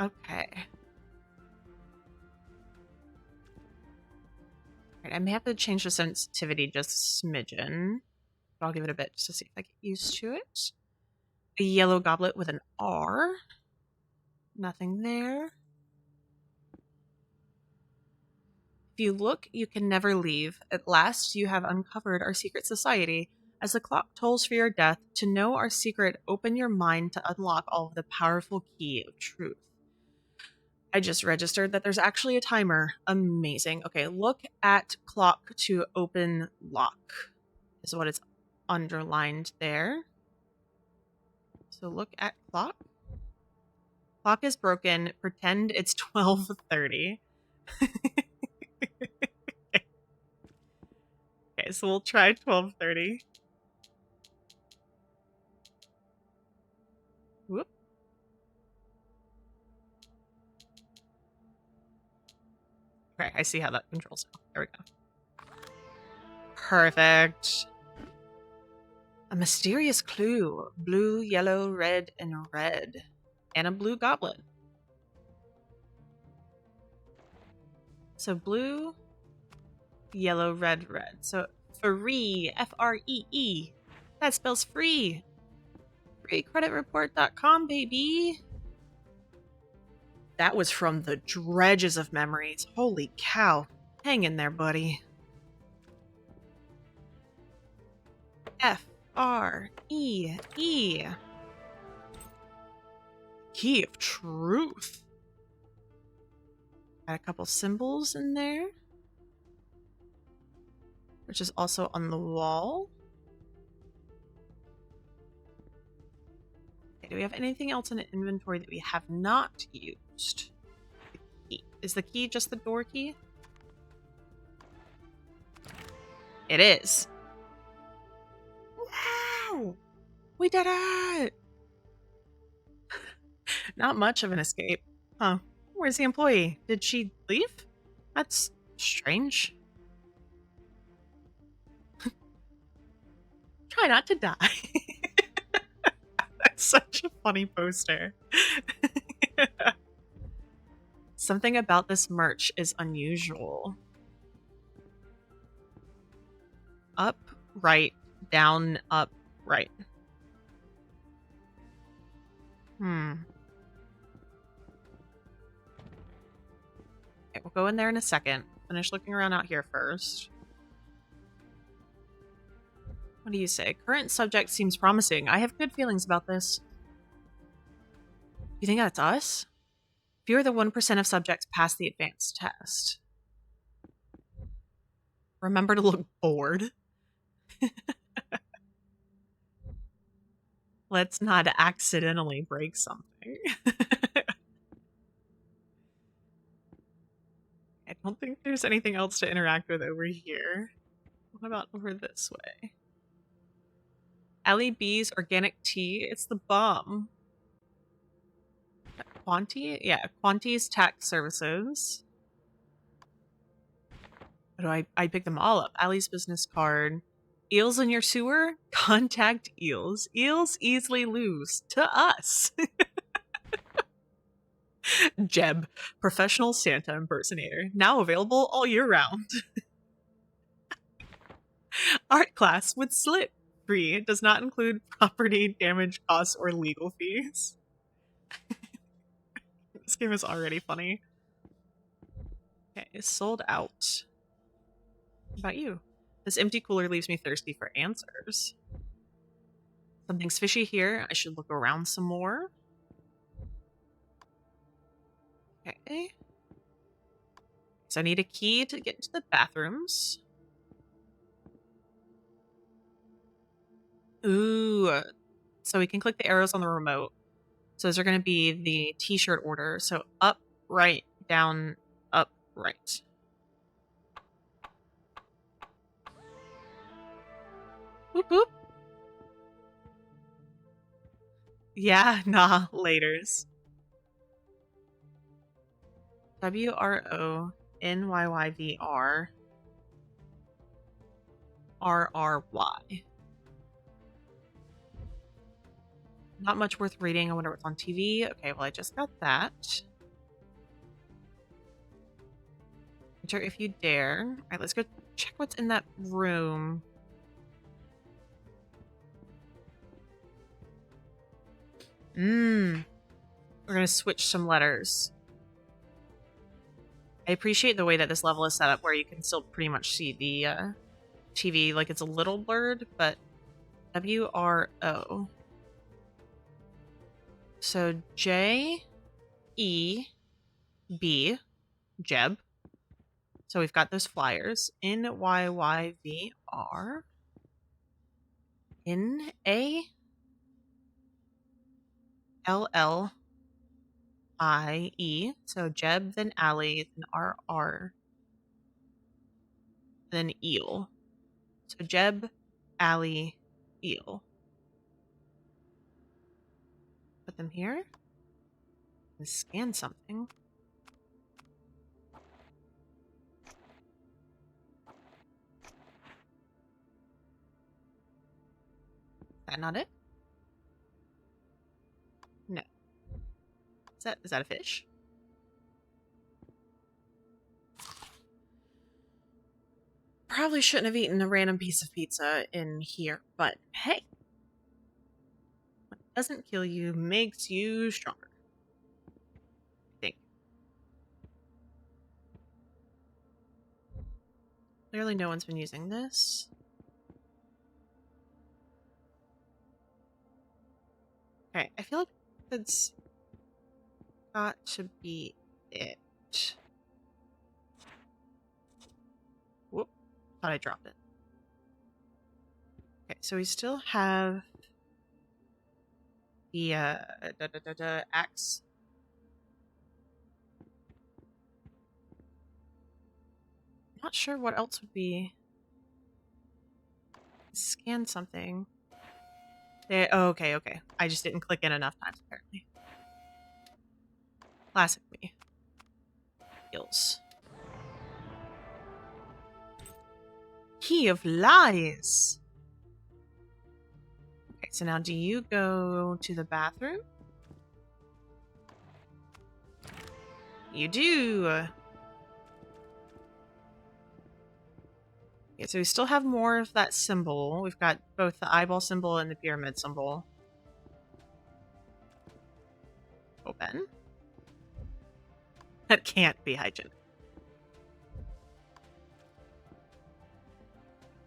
Okay. Right, I may have to change the sensitivity just a smidgen. But I'll give it a bit just to see if I get used to it. A yellow goblet with an R. Nothing there. If you look, you can never leave. At last, you have uncovered our secret society. As the clock tolls for your death, to know our secret, open your mind to unlock all of the powerful key of truth. I just registered that there's actually a timer. Amazing. Okay, look at clock to open lock. Is what it's underlined there. So look at clock. Clock is broken. Pretend it's 12:30. Okay, so we'll try 12:30. Whoop. Okay, I see how that controls now. There we go. Perfect. A mysterious clue. Blue, yellow, red, and red. And a blue goblin. So blue, yellow, red, red. So free, F-R-E-E. That spells free. Freecreditreport.com, baby. That was from the dredges of memories. Holy cow. Hang in there, buddy. F-R-E-E. Key of truth. Got a couple symbols in there. Which is also on the wall. Okay, do we have anything else in the inventory that we have not used? The key. Is the key just the door key? It is. Wow! We did it! Not much of an escape. Huh. Where's the employee? Did she leave? That's strange. Try not to die. That's such a funny poster. Something about this merch is unusual. Up, right, down, up, right. Okay, we'll go in there in a second. Finish looking around out here first. What do you say? Current subject seems promising. I have good feelings about this. You think that's us? Fewer than 1% of subjects pass the advanced test. Remember to look bored. Let's not accidentally break something. I don't think there's anything else to interact with over here. What about over this way? Ellie B's organic tea. It's the bomb. Quanti? Yeah, Quanti's tax services. What do I picked them all up. Allie's business card. Eels in your sewer? Contact Eels. Eels easily lose to us. Jeb, professional Santa impersonator. Now available all year round. Art class with slit. Free. Does not include property damage costs or legal fees. This game is already funny. Okay, it's sold out. What about you? This empty cooler leaves me thirsty for answers. Something's fishy here. I should look around some more. Okay. So I need a key to get into the bathrooms. Ooh. So we can click the arrows on the remote. So those are going to be the t-shirt order. So up, right, down, up, right. Whoop, whoop. Yeah, nah, laters. WRONYYVR RRY. Not much worth reading. I wonder what's on TV. Okay, well, I just got that. Enter if you dare. All right, let's go check what's in that room. We're gonna switch some letters. I appreciate the way that this level is set up where you can still pretty much see the TV. Like, it's a little blurred, but WRO. So J E B, Jeb. So we've got those flyers. NYYVR. NALLIE. So Jeb, then Allie, then RR, then Eel. So Jeb, Allie, Eel. Put them here. Let's scan something. that not it? No. Is that a fish? Probably shouldn't have eaten a random piece of pizza in here, but hey. What doesn't kill you makes you stronger. I think. Clearly no one's been using this. Okay, I feel like that's got to be it. Whoop. Thought I dropped it. Okay, so we still have the axe. Not sure what else would be. Scan something. There. Oh, okay, okay. I just didn't click in enough times, apparently. Classic me. Skills. Key of Lies. Okay, so now do you go to the bathroom? You do. Okay, so we still have more of that symbol. We've got both the eyeball symbol and the pyramid symbol. Open. That can't be hygienic.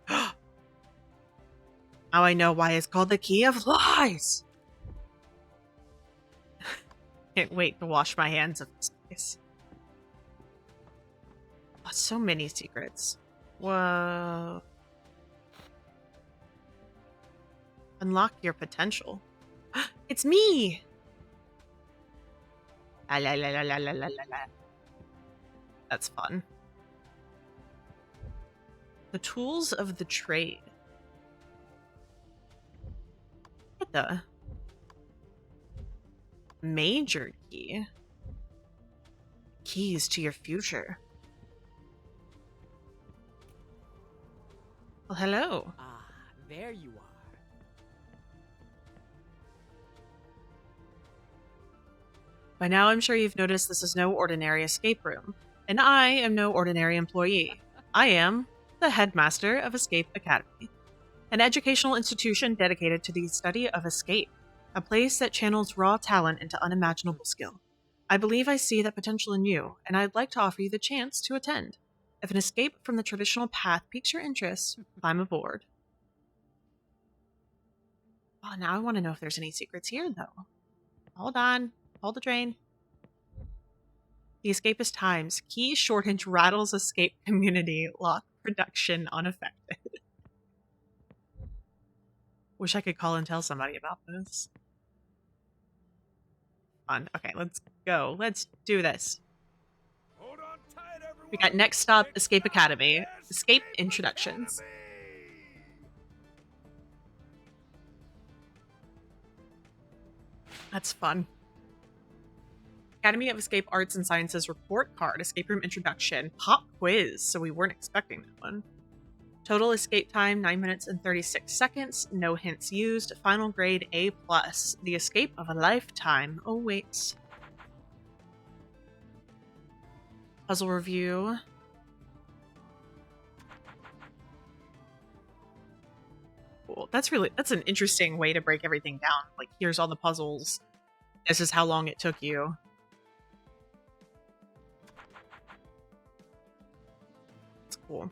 Now I know why it's called the Key of Lies. Can't wait to wash my hands of this place. Oh, so many secrets. Whoa. Unlock your potential. It's me! La la la la la la la la. That's fun. The tools of the trade. What the? Major key. Keys to your future. Well, hello. Ah, there you are. By now, I'm sure you've noticed this is no ordinary escape room, and I am no ordinary employee. I am the headmaster of Escape Academy, an educational institution dedicated to the study of escape, a place that channels raw talent into unimaginable skill. I believe I see that potential in you, and I'd like to offer you the chance to attend. If an escape from the traditional path piques your interest, climb aboard. Oh, now I want to know if there's any secrets here, though. Hold on. Hold the train. The escapist times. Key shortage rattles escape community. Lock production unaffected. Wish I could call and tell somebody about this. Fun. Okay, let's go. Let's do this. Hold on tight, everyone. We got next stop, Escape Academy. Escape introductions. That's fun. Academy of Escape Arts and Sciences report card, escape room introduction, pop quiz. So we weren't expecting that one. Total escape time 9 minutes and 36 seconds. No hints used. Final grade A+. The escape of a lifetime awaits. Puzzle review. Cool. That's an interesting way to break everything down. Like, here's all the puzzles. This is how long it took you. That's cool.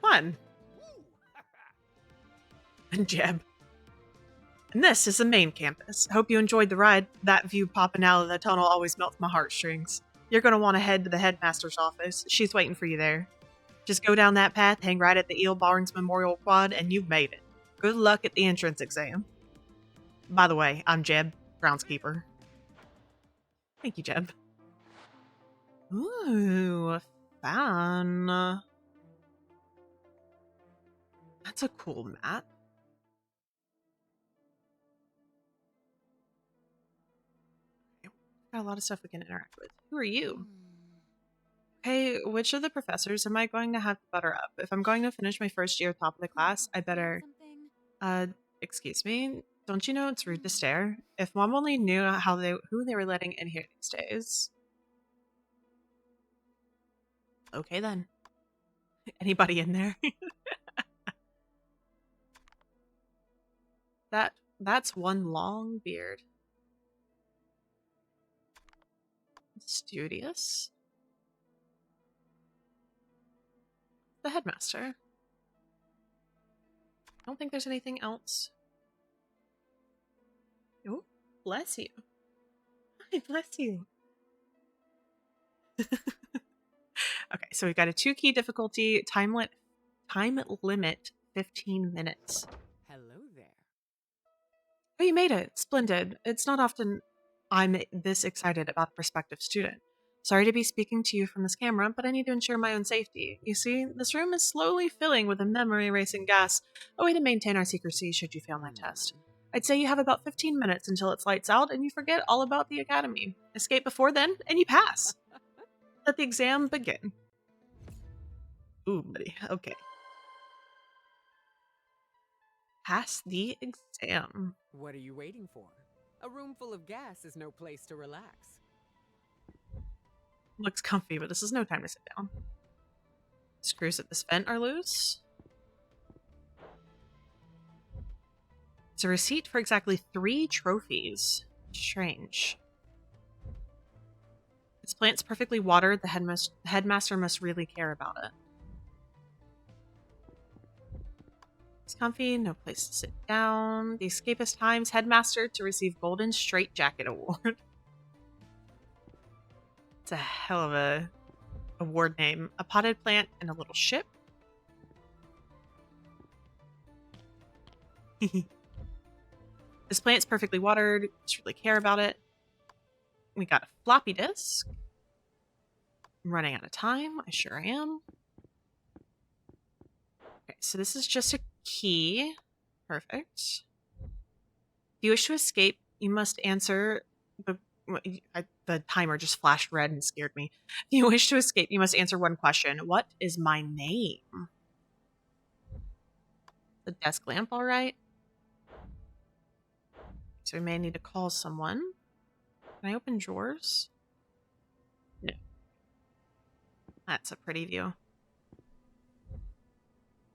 Fun. And Jeb. And this is the main campus. I hope you enjoyed the ride. That view popping out of the tunnel always melts my heartstrings. You're going to want to head to the headmaster's office. She's waiting for you there. Just go down that path, hang right at the Eel Barnes Memorial Quad, and you've made it. Good luck at the entrance exam. By the way, I'm Jeb, groundskeeper. Thank you, Jeb. Ooh, fun. That's a cool map. Got a lot of stuff we can interact with. Who are you? Hey, which of the professors am I going to have to butter up? If I'm going to finish my first year top of the class, I better... Uh, excuse me? Don't you know it's rude to stare? If Mom only knew who they were letting in here these days. Okay then. Anybody in there? That's one long beard. Studious. The headmaster. I don't think there's anything else. Oh, bless you. Hi, bless you. Okay, so we've got a 2-key difficulty, time limit 15 minutes. Hello there. Oh, you made it. Splendid. It's not often I'm this excited about a prospective student. Sorry to be speaking to you from this camera, but I need to ensure my own safety. You see, this room is slowly filling with a memory-erasing gas, a way to maintain our secrecy should you fail my test. I'd say you have about 15 minutes until it's lights out and you forget all about the academy. Escape before then, and you pass. Let the exam begin. Ooh, buddy. Okay. Pass the exam. What are you waiting for? A room full of gas is no place to relax. Looks comfy, but this is no time to sit down. Screws at this vent are loose. It's a receipt for exactly 3 trophies. Strange. This plant's perfectly watered. The headmaster must really care about it. It's comfy, no place to sit down. The escapist times headmaster to receive Golden Straitjacket Award. It's a hell of a award name. A potted plant and a little ship. This plant's perfectly watered. Just really care about it. We got a floppy disk. I'm running out of time. I sure am. Okay, so this is just a key. Perfect. If you wish to escape, you must answer the timer just flashed red and scared me. If you wish to escape, you must answer one question. What is my name? The desk lamp, all right? So we may need to call someone. Can I open drawers? No. That's a pretty view.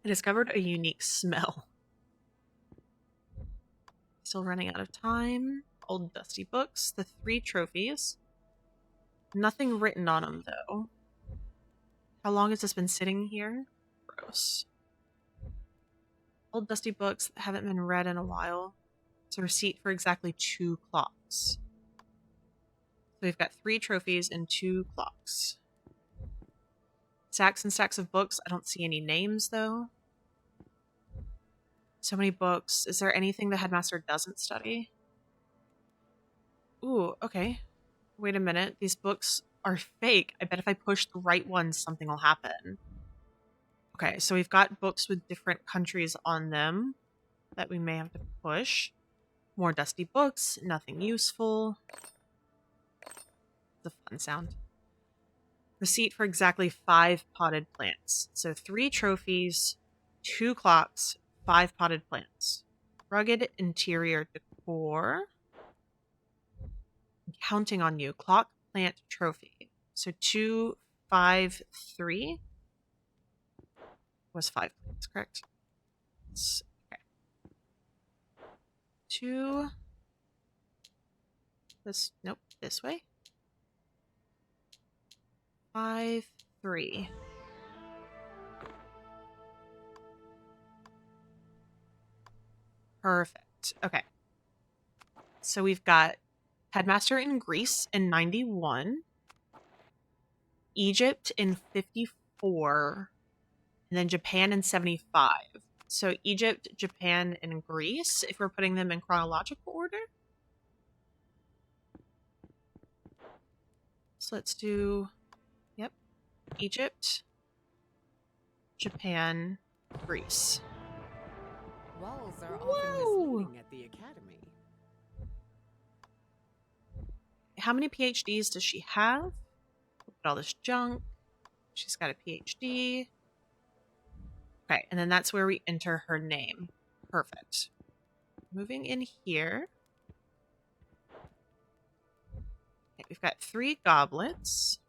I discovered a unique smell. Still running out of time. Old dusty books. The 3 trophies. Nothing written on them, though. How long has this been sitting here? Gross. Old dusty books that haven't been read in a while. It's a receipt for exactly 2 clocks. So we've got 3 trophies and 2 clocks. Stacks and stacks of books. I don't see any names, though. So many books. Is there anything the headmaster doesn't study? Ooh, okay. Wait a minute. These books are fake. I bet if I push the right ones, something will happen. Okay, so we've got books with different countries on them that we may have to push. More dusty books. Nothing useful. It's a fun sound. Receipt for exactly 5 potted plants. So 3 trophies, 2 clocks, 5 potted plants. Rugged interior decor. I'm counting on you. Clock, plant, trophy. So 2, 5, 3 was 5 plants, correct? Okay. 2. Nope, this way. 5, 3. Perfect. Okay. So we've got Headmaster in Greece in 91, Egypt in 54, and then Japan in 75. So Egypt, Japan, and Greece, if we're putting them in chronological order. So let's do, yep, Egypt, Japan, Greece. Walls are often misleading at the academy. How many PhDs does she have? Look at all this junk. She's got a PhD. Okay, and then that's where we enter her name. Perfect. Moving in here. Okay, we've got 3 goblets.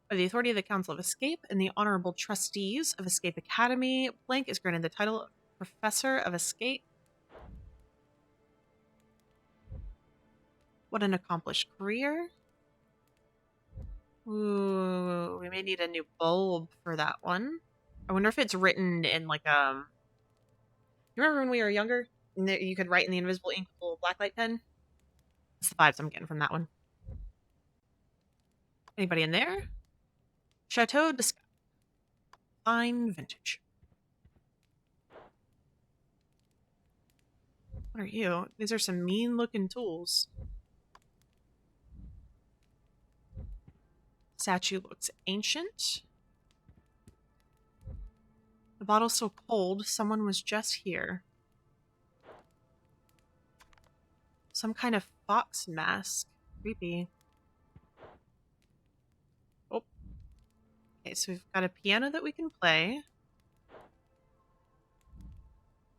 By the authority of the Council of Escape and the Honorable Trustees of Escape Academy, Blank is granted the title of Professor of Escape. What an accomplished career. Ooh, we may need a new bulb for that one. I wonder if it's written in like you remember when we were younger and you could write in the invisible ink with a little blacklight pen? That's the vibes I'm getting from that one. Anybody in there? Chateau de Sky. Fine vintage. What are you? These are some mean looking tools. Statue looks ancient. The bottle's so cold, someone was just here. Some kind of fox mask. Creepy. Oh. Okay, so we've got a piano that we can play.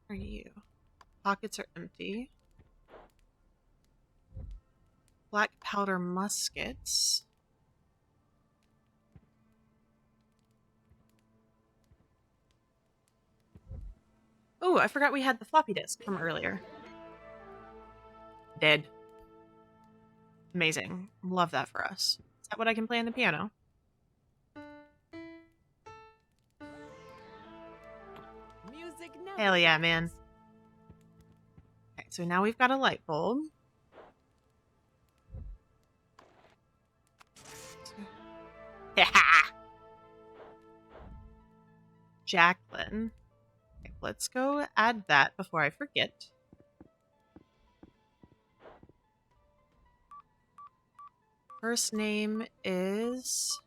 What are you? Pockets are empty. Black powder muskets. Oh, I forgot we had the floppy disk from earlier. Dead. Amazing. Love that for us. Is that what I can play on the piano? Music never Hell yeah, dies. man. Okay, so now we've got a light bulb. Jacqueline. Okay, let's go add that before I forget. First name is...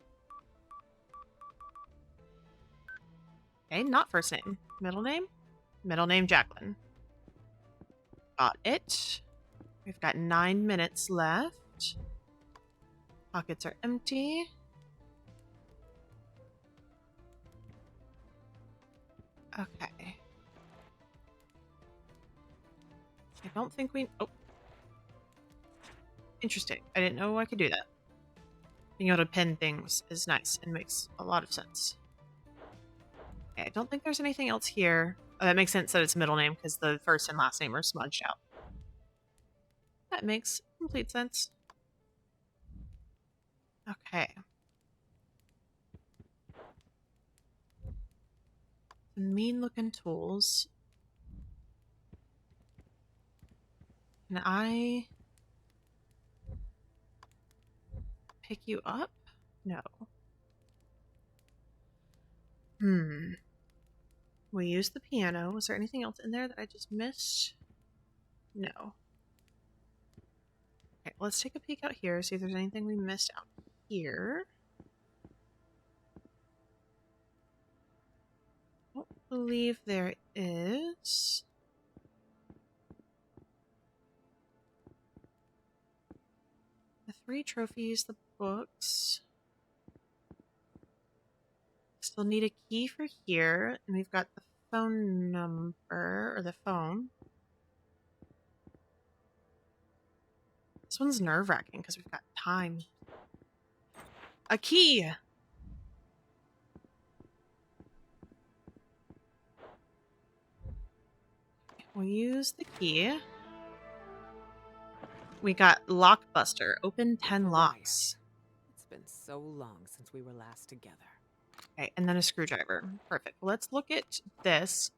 Okay, not first name. Middle name? Middle name Jacqueline. Got it. We've got 9 minutes left. Pockets are empty. Okay. I don't think we... Oh. Interesting. I didn't know I could do that. Being able to pin things is nice and makes a lot of sense. Okay, I don't think there's anything else here. Oh, that makes sense that it's middle name because the first and last name are smudged out. That makes complete sense. Okay. Mean looking tools. Can I pick you up? No. We used the piano. Was there anything else in there that I just missed? No. Okay, let's take a peek out here, see if there's anything we missed out here. I don't believe there is. The 3 trophies, the books. Still need a key for here, and we've got the phone number, or the phone. This one's nerve-wracking because we've got time. A key! We'll use the key. We got Lockbuster. Open 10 locks. It's been so long since we were last together. Okay, and then a screwdriver. Perfect. Let's look at this.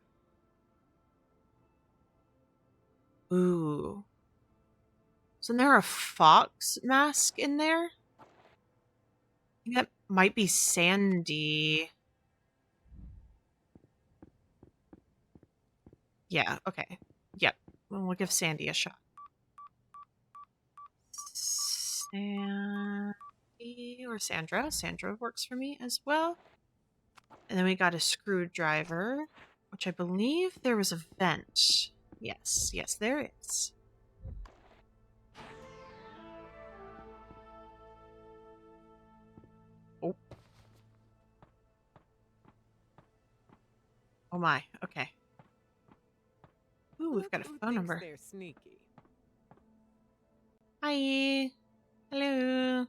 Ooh. Isn't there a fox mask in there? I think that might be Sandy. Yeah, okay. Yep. Well, we'll give Sandy a shot. Sandy or Sandra. Sandra works for me as well. And then we got a screwdriver, which I believe there was a vent. Yes, yes, there is. Oh, Oh my, okay. Ooh, we've got a Who phone thinks number. they're sneaky? Hi. Hello.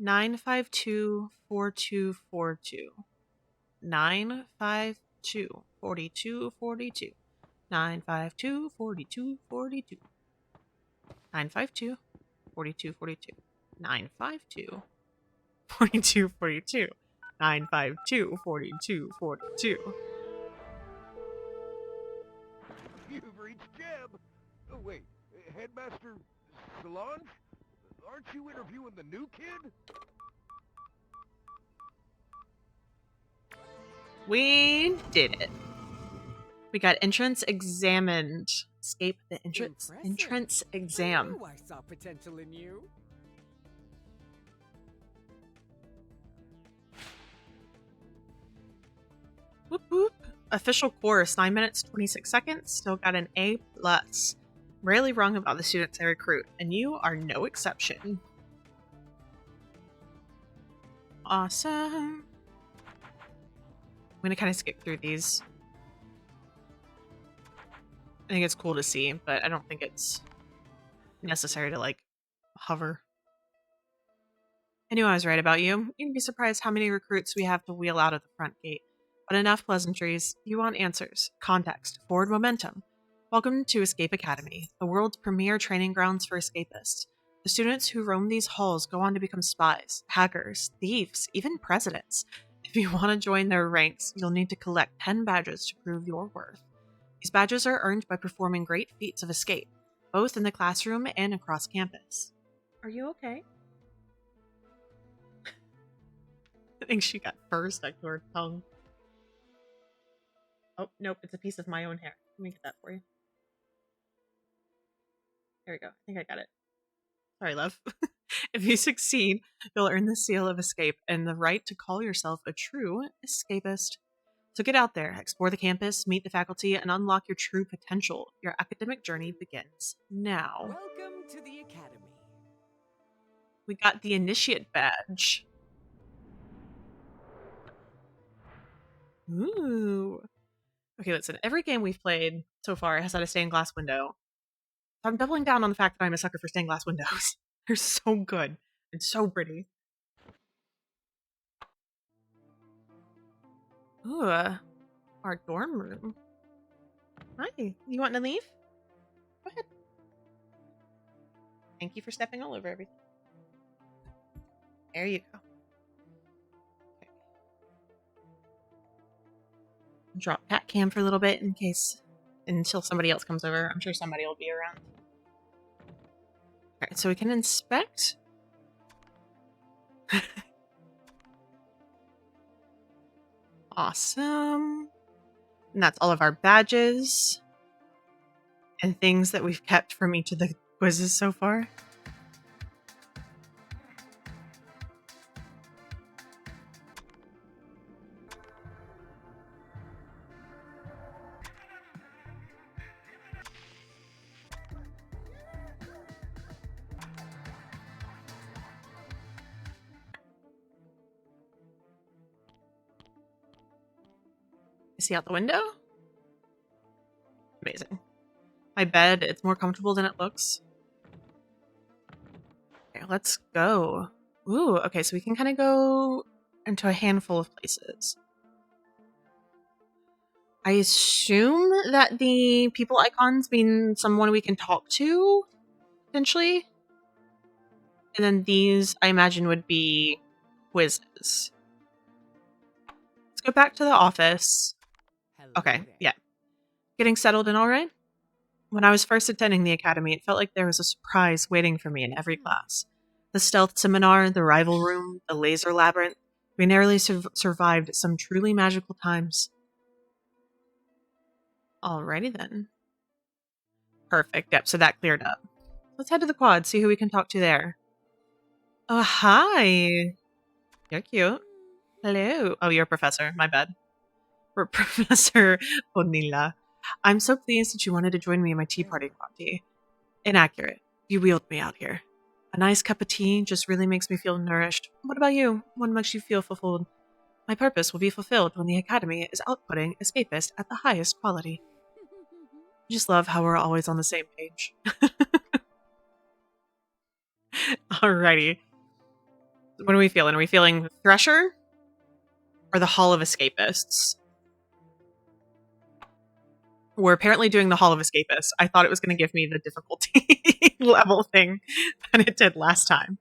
952-4242. 952-4242. 952-4242. 952-4242. 952-4242. 952-4242. You've reached Jeb. Oh, wait. Headmaster Solange? Aren't you interviewing the new kid? We did it. We got entrance examined. Escape the entrance Impressive. I exam. knew I saw potential in you. Whoop whoop. Official course, 9 minutes, 26 seconds. Still got an A+. Rarely wrong about the students I recruit, and you are no exception. Awesome. I'm gonna kind of skip through these. I think it's cool to see, but I don't think it's necessary to, like, hover. I knew I was right about you. You'd be surprised how many recruits we have to wheel out of the front gate. But enough pleasantries. You want answers, context, forward momentum. Welcome to Escape Academy, the world's premier training grounds for escapists. The students who roam these halls go on to become spies, hackers, thieves, even presidents. If you want to join their ranks, you'll need to collect 10 badges to prove your worth. These badges are earned by performing great feats of escape, both in the classroom and across campus. Are you okay? I think she got fur stuck to her tongue. Oh, nope, it's a piece of my own hair. Let me get that for you. There we go. I think I got it. Sorry, love. If you succeed, you'll earn the seal of escape and the right to call yourself a true escapist. So get out there, explore the campus, meet the faculty, and unlock your true potential. Your academic journey begins now. Welcome to the academy. We got the initiate badge. Ooh. Okay, listen. Every game we've played so far has had a stained glass window. So I'm doubling down on the fact that I'm a sucker for stained glass windows. They're so good and so pretty. Ooh, our dorm room. Hi, you want to leave? Go ahead. Thank you for stepping all over everything. There you go. Okay. Drop Pat Cam for a little bit until somebody else comes over. I'm sure somebody will be around. Alright, so we can inspect. Awesome. And that's all of our badges and things that we've kept from each of the quizzes so far. See out the window? Amazing. My bed, it's more comfortable than it looks. Okay, let's go. Ooh, okay, so we can kind of go into a handful of places. I assume that the people icons mean someone we can talk to, potentially. And then these, I imagine, would be quizzes. Let's go back to the office. Hello Okay, there. yeah. Getting settled in all right? When I was first attending the academy, it felt like there was a surprise waiting for me in every class. The stealth seminar, the rival room, the laser labyrinth. We narrowly survived some truly magical times. Alrighty then. Perfect. Yep, so that cleared up. Let's head to the quad, see who we can talk to there. Oh, hi. You're cute. Hello. Oh, you're a professor. My bad. Professor Bonilla. I'm so pleased that you wanted to join me in my tea party, Quanti. Inaccurate. You wheeled me out here. A nice cup of tea just really makes me feel nourished. What about you? What makes you feel fulfilled? My purpose will be fulfilled when the Academy is outputting escapists at the highest quality. I just love how we're always on the same page. Alrighty. What are we feeling? Are we feeling Thresher? Or the Hall of Escapists? We're apparently doing the Hall of Escapists. I thought it was going to give me the difficulty level thing that it did last time.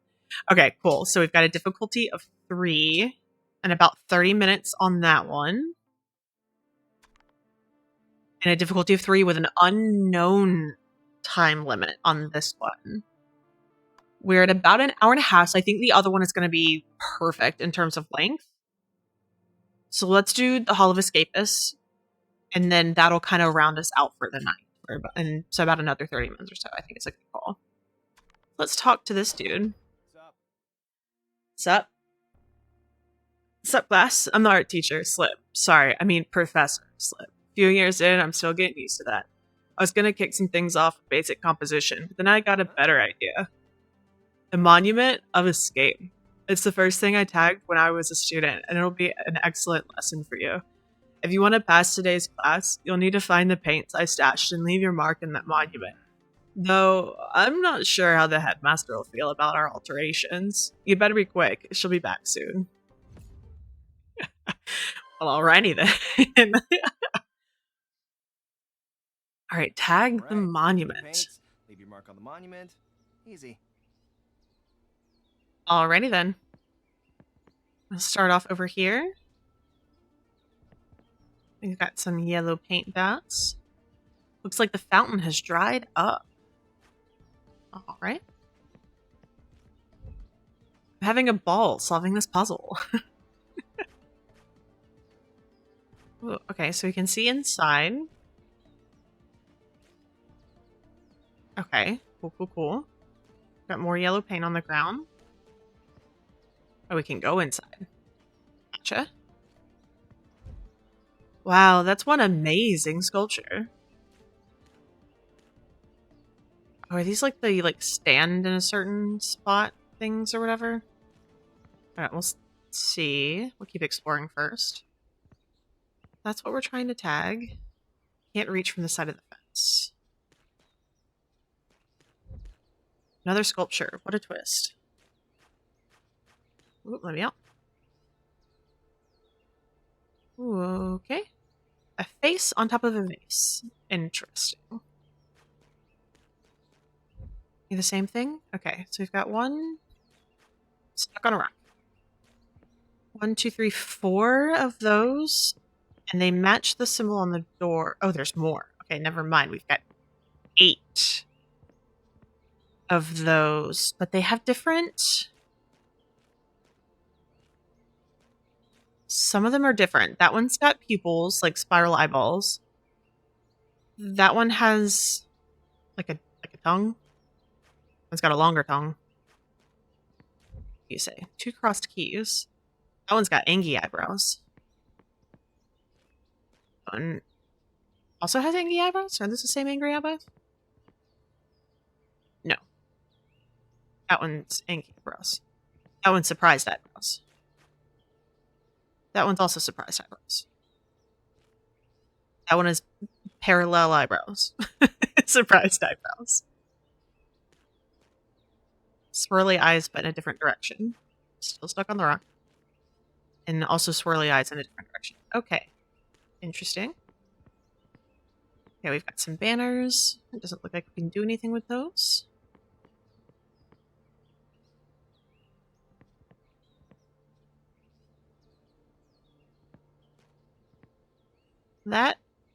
Okay, cool. So we've got a difficulty of 3 and about 30 minutes on that one. And a difficulty of 3 with an unknown time limit on this one. We're at about an hour and a half, so I think the other one is going to be perfect in terms of length. So let's do the Hall of Escapists, and then that'll kind of round us out for the night. And so about another 30 minutes or so, I think it's a good call. Let's talk to this dude. What's up? What's up, class? I'm the art teacher, Slip. Sorry, I mean Professor Slip. A few years in, I'm still getting used to that. I was going to kick some things off with basic composition, but then I got a better idea. The Monument of Escape. It's the first thing I tagged when I was a student, and it'll be an excellent lesson for you. If you want to pass today's class, you'll need to find the paints I stashed and leave your mark in that monument. Though, I'm not sure how the headmaster will feel about our alterations. You better be quick, she'll be back soon. Well, alrighty then. Alright, tag the monument. Leave your mark on the monument. Easy. Alrighty then. Let's start off over here. We've got some yellow paint dots. Looks like the fountain has dried up. Alright. I'm having a ball solving this puzzle. Ooh, okay, so we can see inside. Okay, cool. Got more yellow paint on the ground. Oh, we can go inside. Gotcha. Wow, that's one amazing sculpture. Oh, are these like the stand in a certain spot things or whatever? Alright, we'll see. We'll keep exploring first. That's what we're trying to tag. Can't reach from the side of the fence. Another sculpture. What a twist. Ooh, let me out. Ooh, okay. A face on top of a vase. Interesting. The same thing? Okay, so we've got one stuck on a rock. 1, 2, 3, 4 of those. And they match the symbol on the door. Oh, there's more. Okay, never mind. We've got 8 of those. But they have different... Some of them are different. That one's got pupils, like spiral eyeballs. That one has like a tongue. One's got a longer tongue. What do you say? 2 crossed keys. That one's got angy eyebrows. One also has angry eyebrows? Are those the same angry eyebrows? No. That one's angry eyebrows. That one's surprised eyebrows. That one's also surprised eyebrows. That one is parallel eyebrows. Surprised eyebrows. Swirly eyes, but in a different direction. Still stuck on the rock. And also swirly eyes in a different direction. Okay. Interesting. Okay, we've got some banners. It doesn't look like we can do anything with those.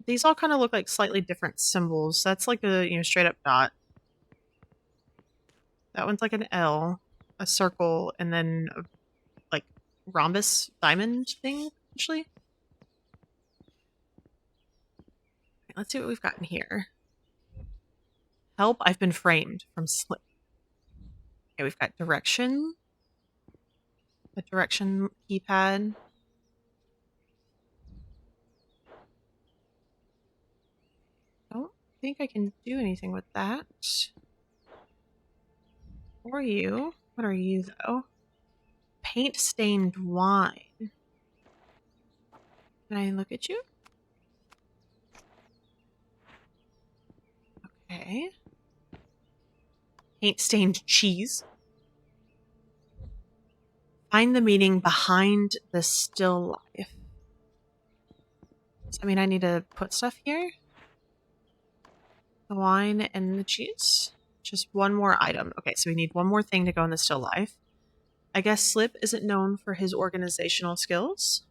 These all kind of look like slightly different symbols. That's like a, straight up dot. That one's like an L, a circle, and then a, like, rhombus diamond thing, actually. Let's see what we've got in here. Help, I've been framed from Slip. Okay, we've got direction. A direction keypad. Don't think I can do anything with that. Or you. What are you, though? Paint stained wine. Can I look at you? Okay. Paint-stained cheese. Find the meaning behind the still life. Does that mean I need to put stuff here? The wine and the cheese? Just one more item. Okay, so we need one more thing to go in the still life. I guess Slip isn't known for his organizational skills.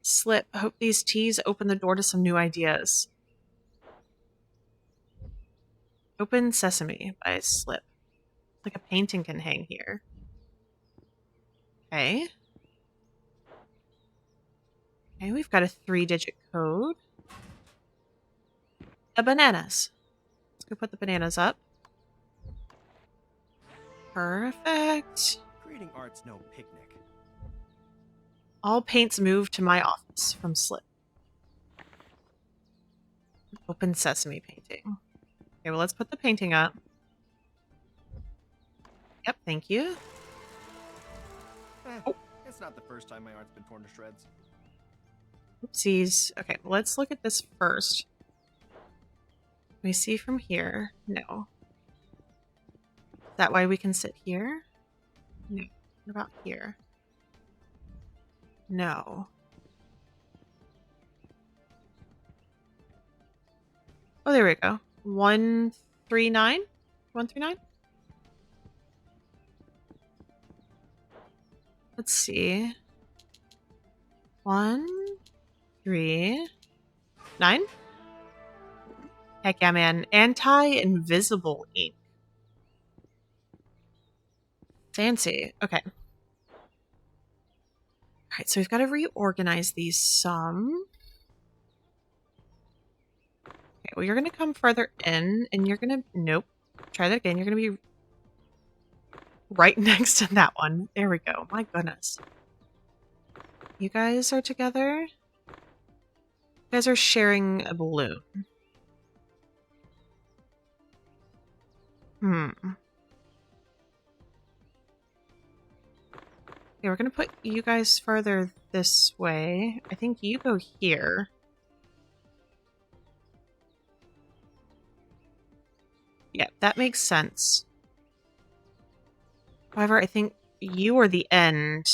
Slip, hope these teas open the door to some new ideas. Open Sesame by Slip. Like a painting can hang here. Okay. Okay, we've got a 3-digit code. The bananas. Let's go put the bananas up. Perfect. Creating art's no picnic. All paints move to my office from Slip. Open Sesame painting. Okay, well, let's put the painting up. Yep, thank you. It's not the first time my art's been torn to shreds. Oopsies. Okay, let's look at this first. Can we see from here? No. Is that why we can sit here? No. What about here? No. Oh, there we go. 139? 139? Let's see. 1, 3, 9? Heck yeah, man. Anti-invisible ink. Fancy. Okay. Alright, so we've got to reorganize these some. Okay, well, you're going to come further in, and you're going to... Nope. Try that again. You're going to be right next to that one. There we go. My goodness. You guys are together? You guys are sharing a balloon. Okay, we're going to put you guys further this way. I think you go here. Yeah, that makes sense. However, I think you are the end.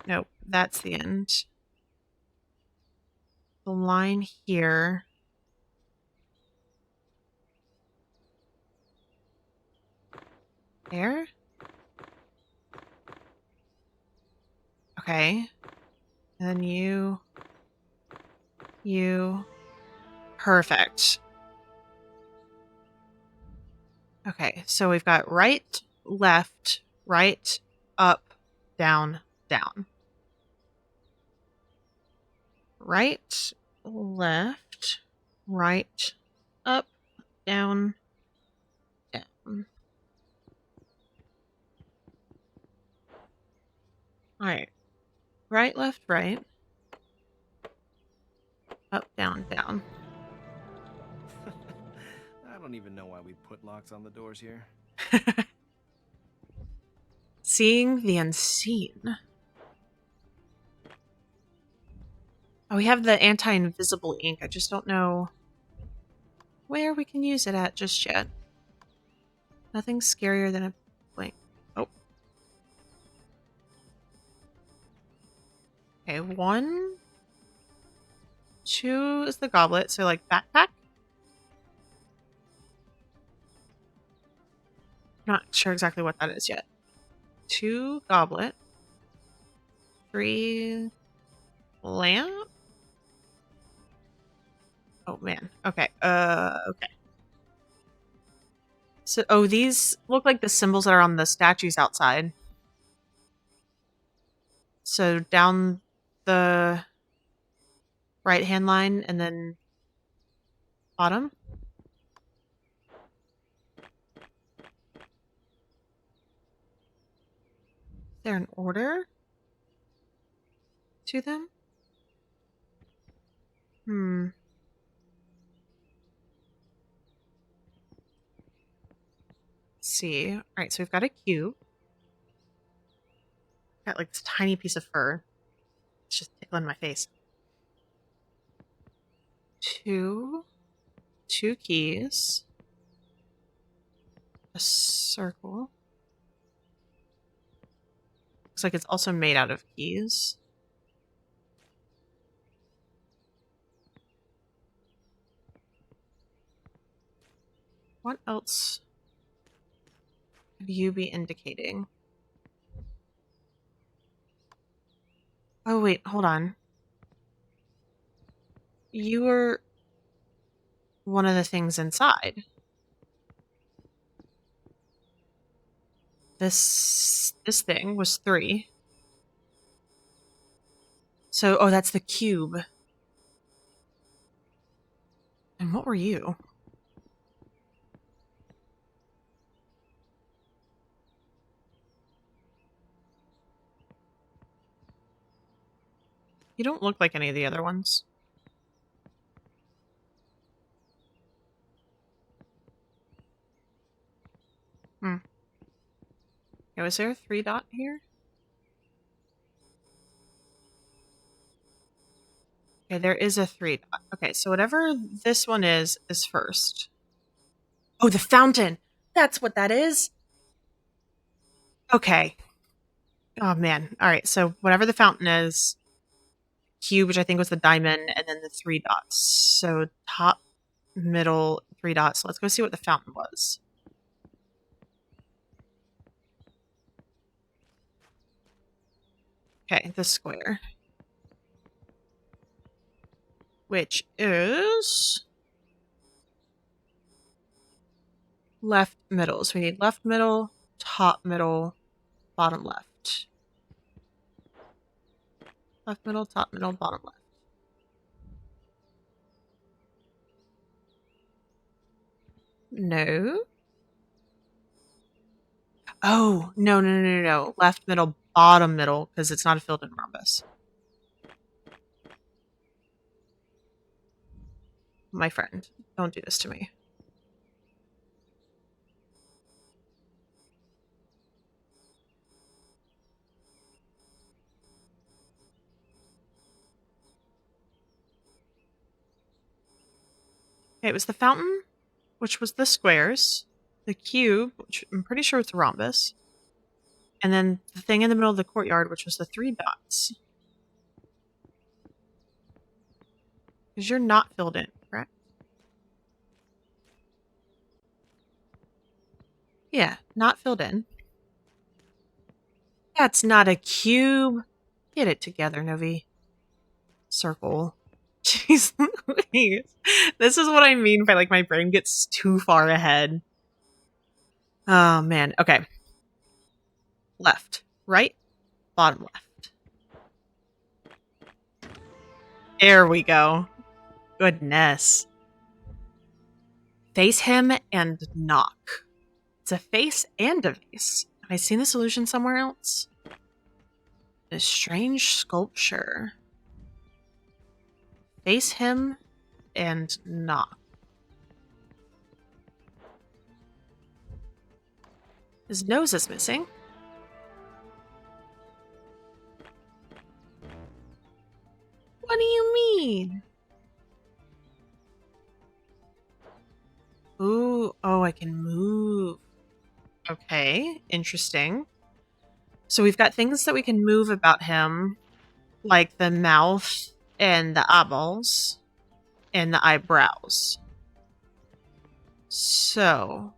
Nope, that's the end. The line here. There? Okay. And then you. Perfect. Okay, so we've got right, left, right, up, down, down. Right, left, right, up, down, down. Alright. Right, left, right. Up, down, down. I don't even know why we put locks on the doors here. Seeing the unseen. Oh, we have the anti-invisible ink. I just don't know where we can use it at just yet. Nothing scarier than a blank. Oh. Okay, 1, 2 is the goblet, so like backpack? Not sure exactly what that is yet. 2 goblet. 3 lamp. Oh man. Okay. Okay. So, oh, these look like the symbols that are on the statues outside. So down the right-hand line and then bottom. Is there an order to them? see. All right, so we've got a cube. Got like this tiny piece of fur. It's just tickling my face. Two keys. A circle. Looks like it's also made out of keys. What else could you be indicating? Oh, wait, hold on. You were one of the things inside. This thing was 3. So, oh, that's the cube. And what were you? You don't look like any of the other ones. Hmm. Okay, was there a 3 dot here? Okay, there is a 3 dot. Okay, so whatever this one is first. Oh, the fountain! That's what that is! Okay. Oh, man. Alright, so whatever the fountain is, cube, which I think was the diamond, and then the 3 dots. So top, middle, 3 dots. So let's go see what the fountain was. Okay, the square. Which is left middle. So we need left middle, top middle, bottom left. Left middle, top middle, bottom left. No. Oh, no. Left middle, bottom middle, because it's not a filled in rhombus. My friend, don't do this to me. Okay, it was the fountain, which was the squares, the cube, which I'm pretty sure it's a rhombus, and then the thing in the middle of the courtyard, which was the 3 dots. Because you're not filled in, correct? Yeah, not filled in. That's not a cube. Get it together, Novi. Circle. Jeez Louise. This is what I mean by, like, my brain gets too far ahead. Oh, man. Okay. Left. Right. Bottom left. There we go. Goodness. Face him and knock. It's a face and a vase. Have I seen the solution somewhere else? A strange sculpture. Face him and knock. His nose is missing. What do you mean? Ooh, oh, I can move. Okay, interesting. So we've got things that we can move about him, like the mouth and the eyeballs and the eyebrows. So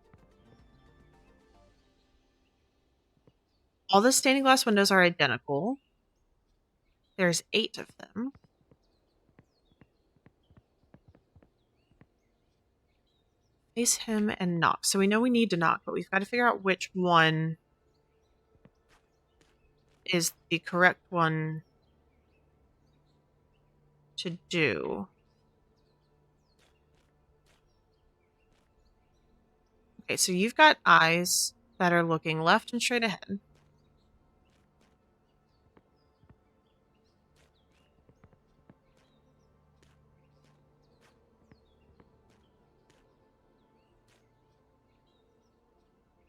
all the stained glass windows are identical. There's 8 of them. Face him and knock. So we know we need to knock, but we've got to figure out which one is the correct one to do. Okay, so you've got eyes that are looking left and straight ahead.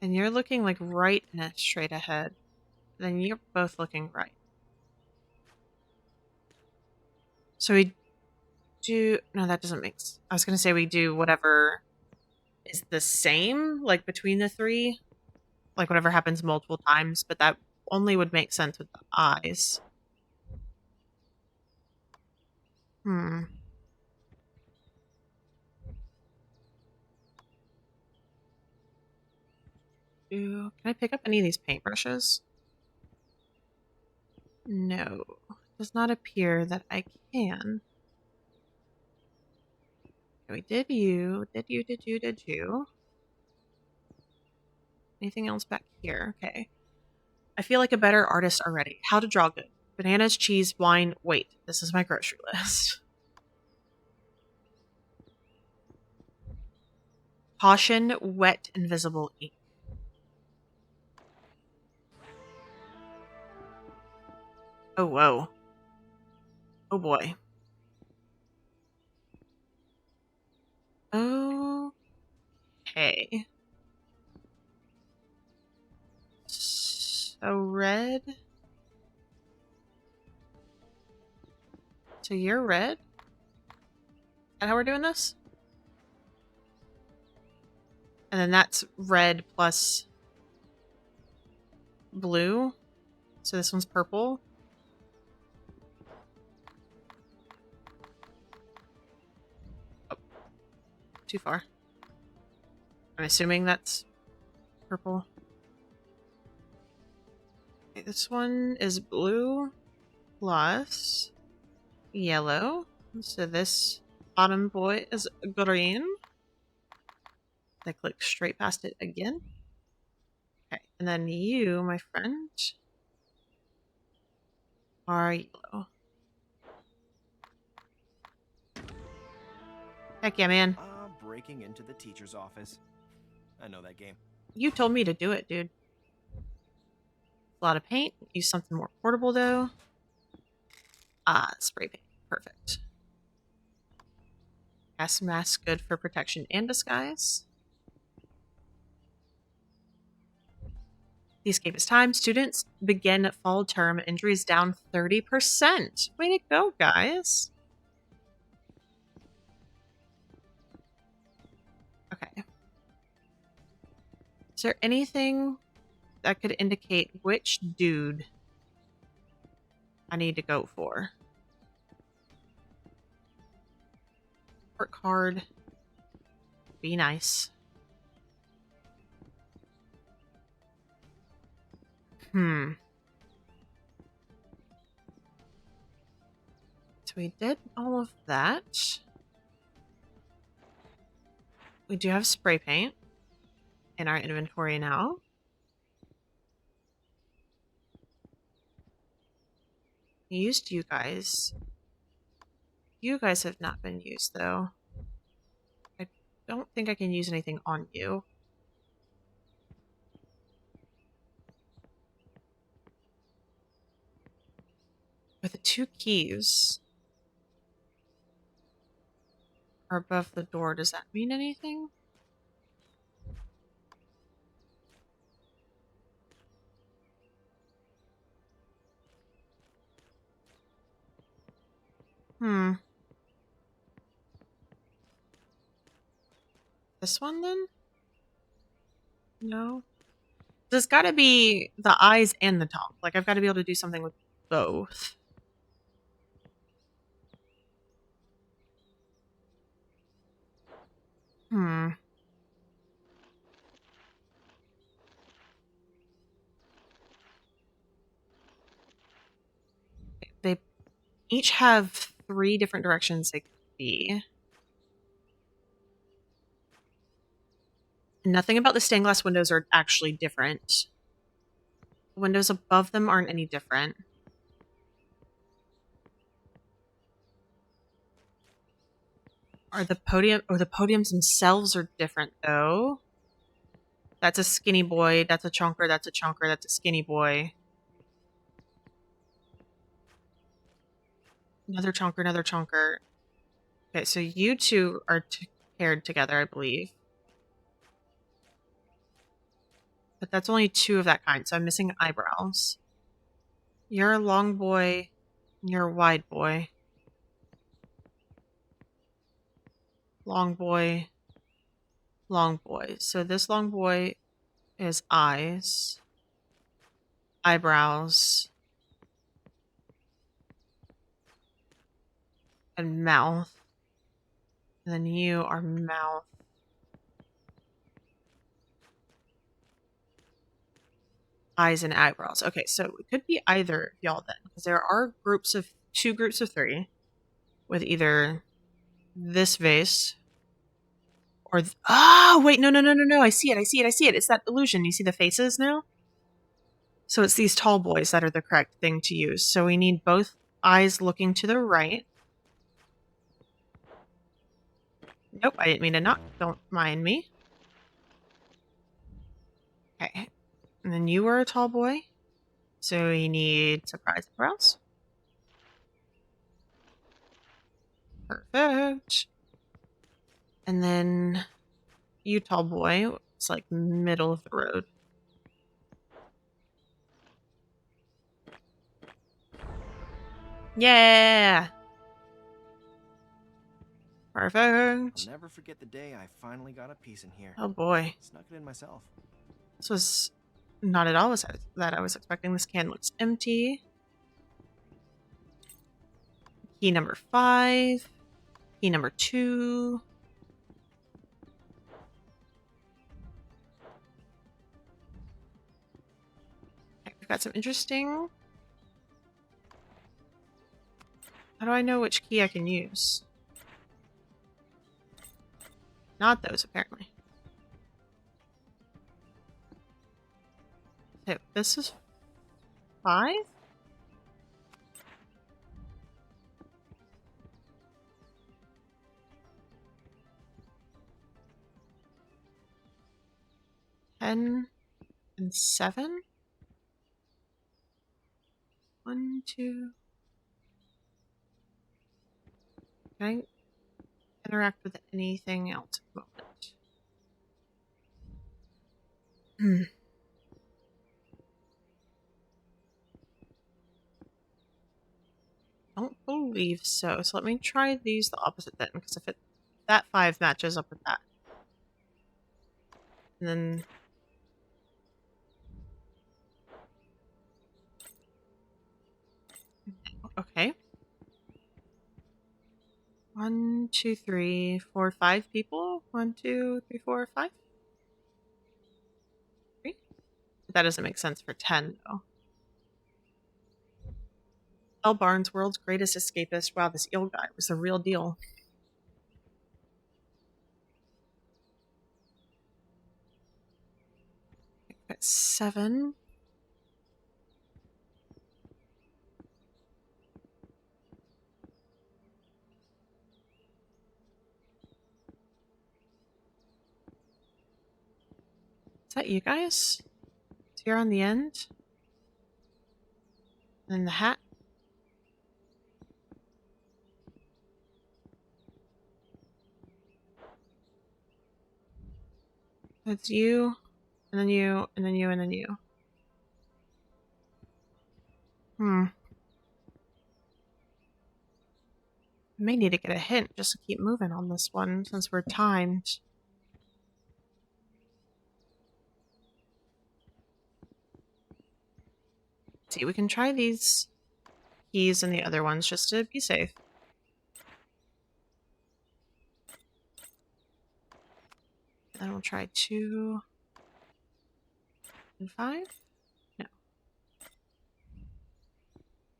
And you're looking like right in a straight ahead. Then you're both looking right. So we do... No, that doesn't make sense. I was going to say we do whatever is the same, like between the three. Like whatever happens multiple times, but that only would make sense with the eyes. Hmm. Can I pick up any of these paintbrushes? No. Does not appear that I can. We did you. Did you? Anything else back here? Okay. I feel like a better artist already. How to draw good. Bananas, cheese, wine. Wait, this is my grocery list. Caution, wet, invisible ink. Oh, whoa. Oh, boy. Okay. So red. So you're red? Is that how we're doing this? And then that's red plus blue. So this one's purple. Oh, too far. I'm assuming that's purple. Okay, this one is blue plus yellow. So this bottom boy is green. I click straight past it again. Okay, and then you, my friend, are yellow. Heck yeah, man. Breaking into the teacher's office. I know that game. You told me to do it, dude. A lot of paint. Use something more portable, though. Spray paint. Perfect. Gas mask, good for protection and disguise. The escape is time. Students begin fall term. Injuries down 30%. Way to go, guys. Okay. Is there anything that could indicate which dude I need to go for? Work hard. Be nice. So we did all of that. We do have spray paint in our inventory now. We used you guys. You guys have not been used, though. I don't think I can use anything on you. But the two keys are above the door. Does that mean anything? This one, then? No. There's got to be the eyes and the tongue. Like, I've got to be able to do something with both. They each have 3 different directions they could be. Nothing about the stained glass windows are actually different. The windows above them aren't any different. Are the podiums themselves are different, though. That's a skinny boy, that's a chonker, that's a chonker, that's a skinny boy. Another chonker, another chonker. Okay, so you two are paired together, I believe. But that's only 2 of that kind, so I'm missing eyebrows. You're a long boy. You're a wide boy. Long boy. Long boy. So this long boy is eyes. Eyebrows. And mouth. And then you are mouth. Eyes and eyebrows. Okay, so it could be either of y'all then. Because there are 2 groups of 3. With either this vase or oh wait, no, I see it. It's that illusion. You see the faces now? So it's these tall boys that are the correct thing to use. So we need both eyes looking to the right. Nope, I didn't mean to knock. Don't mind me. Okay. And then you were a tall boy. So we need surprise eyebrows. Perfect. And then you tall boy. It's like middle of the road. Yeah! Perfect. I'll never forget the day I finally got a piece in here. Oh boy. Snuck it in myself. This was not at all that I was expecting. This can looks empty. Key number 5. Key number 2. Okay, we've got some interesting... How do I know which key I can use? Not those, apparently. Okay, this is 5? And 7? 1, 2. Can I interact with anything else at the moment? Don't believe so. So let me try these the opposite then, because if that 5 matches up with that. And then... Okay. 1, 2, 3, 4, 5 people. 1, 2, 3, 4, 5. 3. That doesn't make sense for 10 though. L. Barnes, world's greatest escapist. Wow, this eel guy was the real deal. Got 7. Is that you guys? It's here on the end. And then the hat. It's you, and then you, and then you, and then you. I may need to get a hint just to keep moving on this one since we're timed. Let's see, we can try these keys and the other ones just to be safe. Then we'll try 2 and 5. No.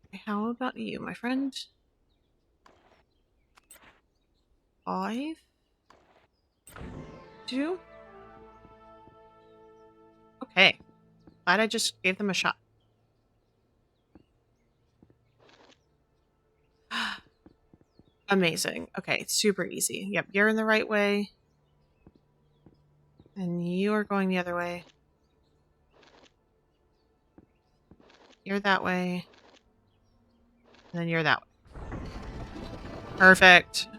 Okay, how about you, my friend? 5. 2. Okay. Glad I just gave them a shot. Amazing. Okay, super easy. Yep, you're in the right way. And you are going the other way. You're that way. And then you're that way. Perfect.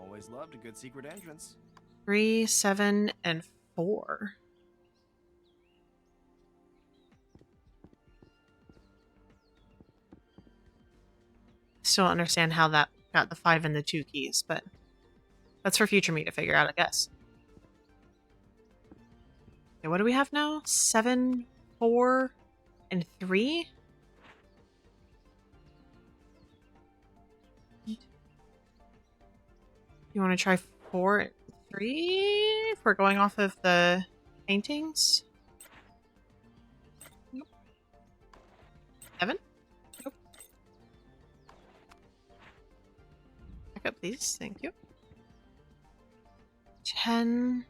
Always loved a good secret entrance. 3, 7, and 4. still don't understand how that got the 5 and the 2 keys, but that's for future me to figure out, I guess. Okay, what do we have now? 7, 4, and 3? You want to try 4 and 3 if we're going off of the paintings? Nope. 7? Nope. Back up, please. Thank you. 10.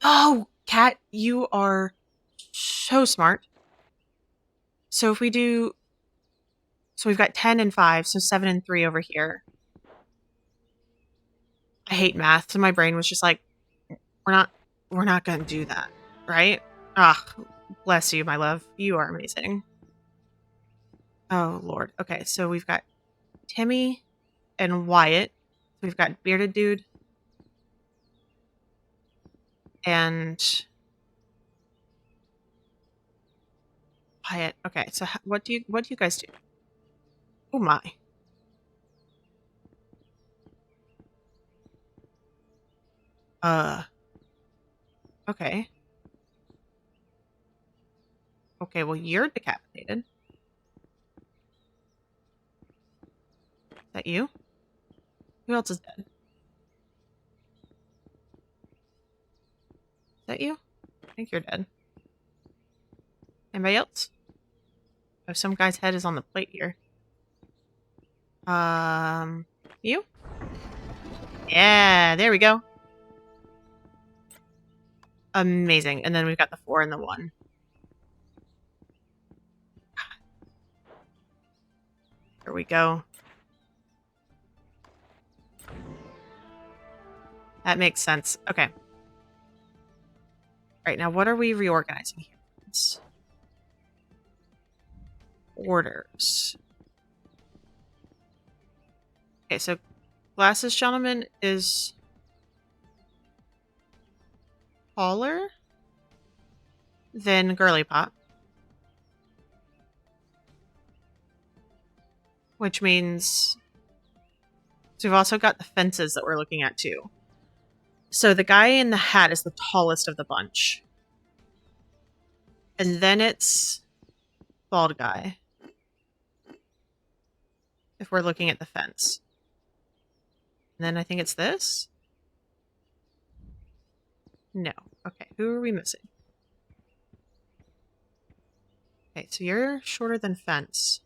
Oh, Kat, you are so smart. So if we do... So we've got 10 and 5, so 7 and 3 over here. I hate math, so my brain was just like, we're not gonna do that, right? Ah, bless you, my love. You are amazing. Oh, Lord. Okay, so we've got Timmy and Wyatt. We've got Bearded Dude. And Wyatt. Okay, so what do you guys do? Oh my. Okay. Okay, well, you're decapitated. Is that you? Who else is dead? Is that you? I think you're dead. Anybody else? Oh, some guy's head is on the plate here. You? Yeah, there we go. Amazing. And then we've got the 4 and the 1. Here we go. That makes sense. Okay. All right, now what are we reorganizing here? It's orders. Okay, so Glasses Gentleman is taller than Girly Pop. Which means... So we've also got the fences that we're looking at too. So the guy in the hat is the tallest of the bunch. And then it's bald guy. If we're looking at the fence. And then I think it's this? No. Okay, who are we missing? Okay, so you're shorter than fence.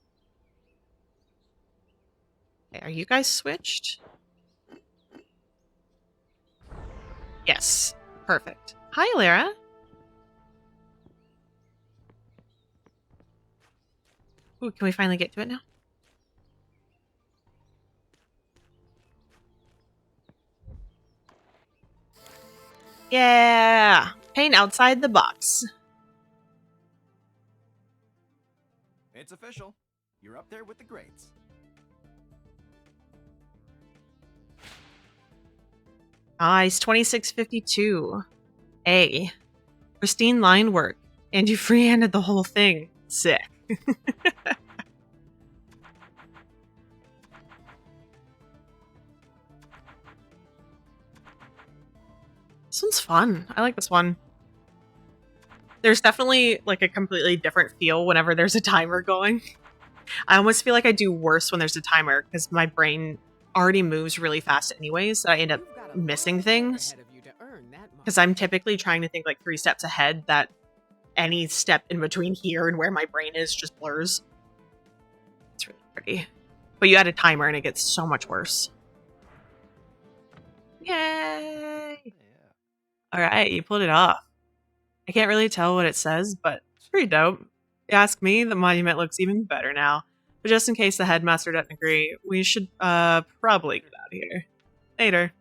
Okay, are you guys switched? Yes. Perfect. Hi, Lara. Ooh, can we finally get to it now? Yeah! Paint outside the box. It's official. You're up there with the greats. Nice, 2652. A. Pristine line work. And you free-handed the whole thing. Sick. This one's fun. I like this one. There's definitely like a completely different feel whenever there's a timer going. I almost feel like I do worse when there's a timer because my brain already moves really fast anyways. So I end up missing things because I'm typically trying to think like 3 steps ahead that any step in between here and where my brain is just blurs. It's really pretty. But you add a timer and it gets so much worse. Yay! Yeah. Alright, you pulled it off. I can't really tell what it says, but it's pretty dope. If you ask me, the monument looks even better now. But just in case the headmaster doesn't agree, we should probably get out of here. Later.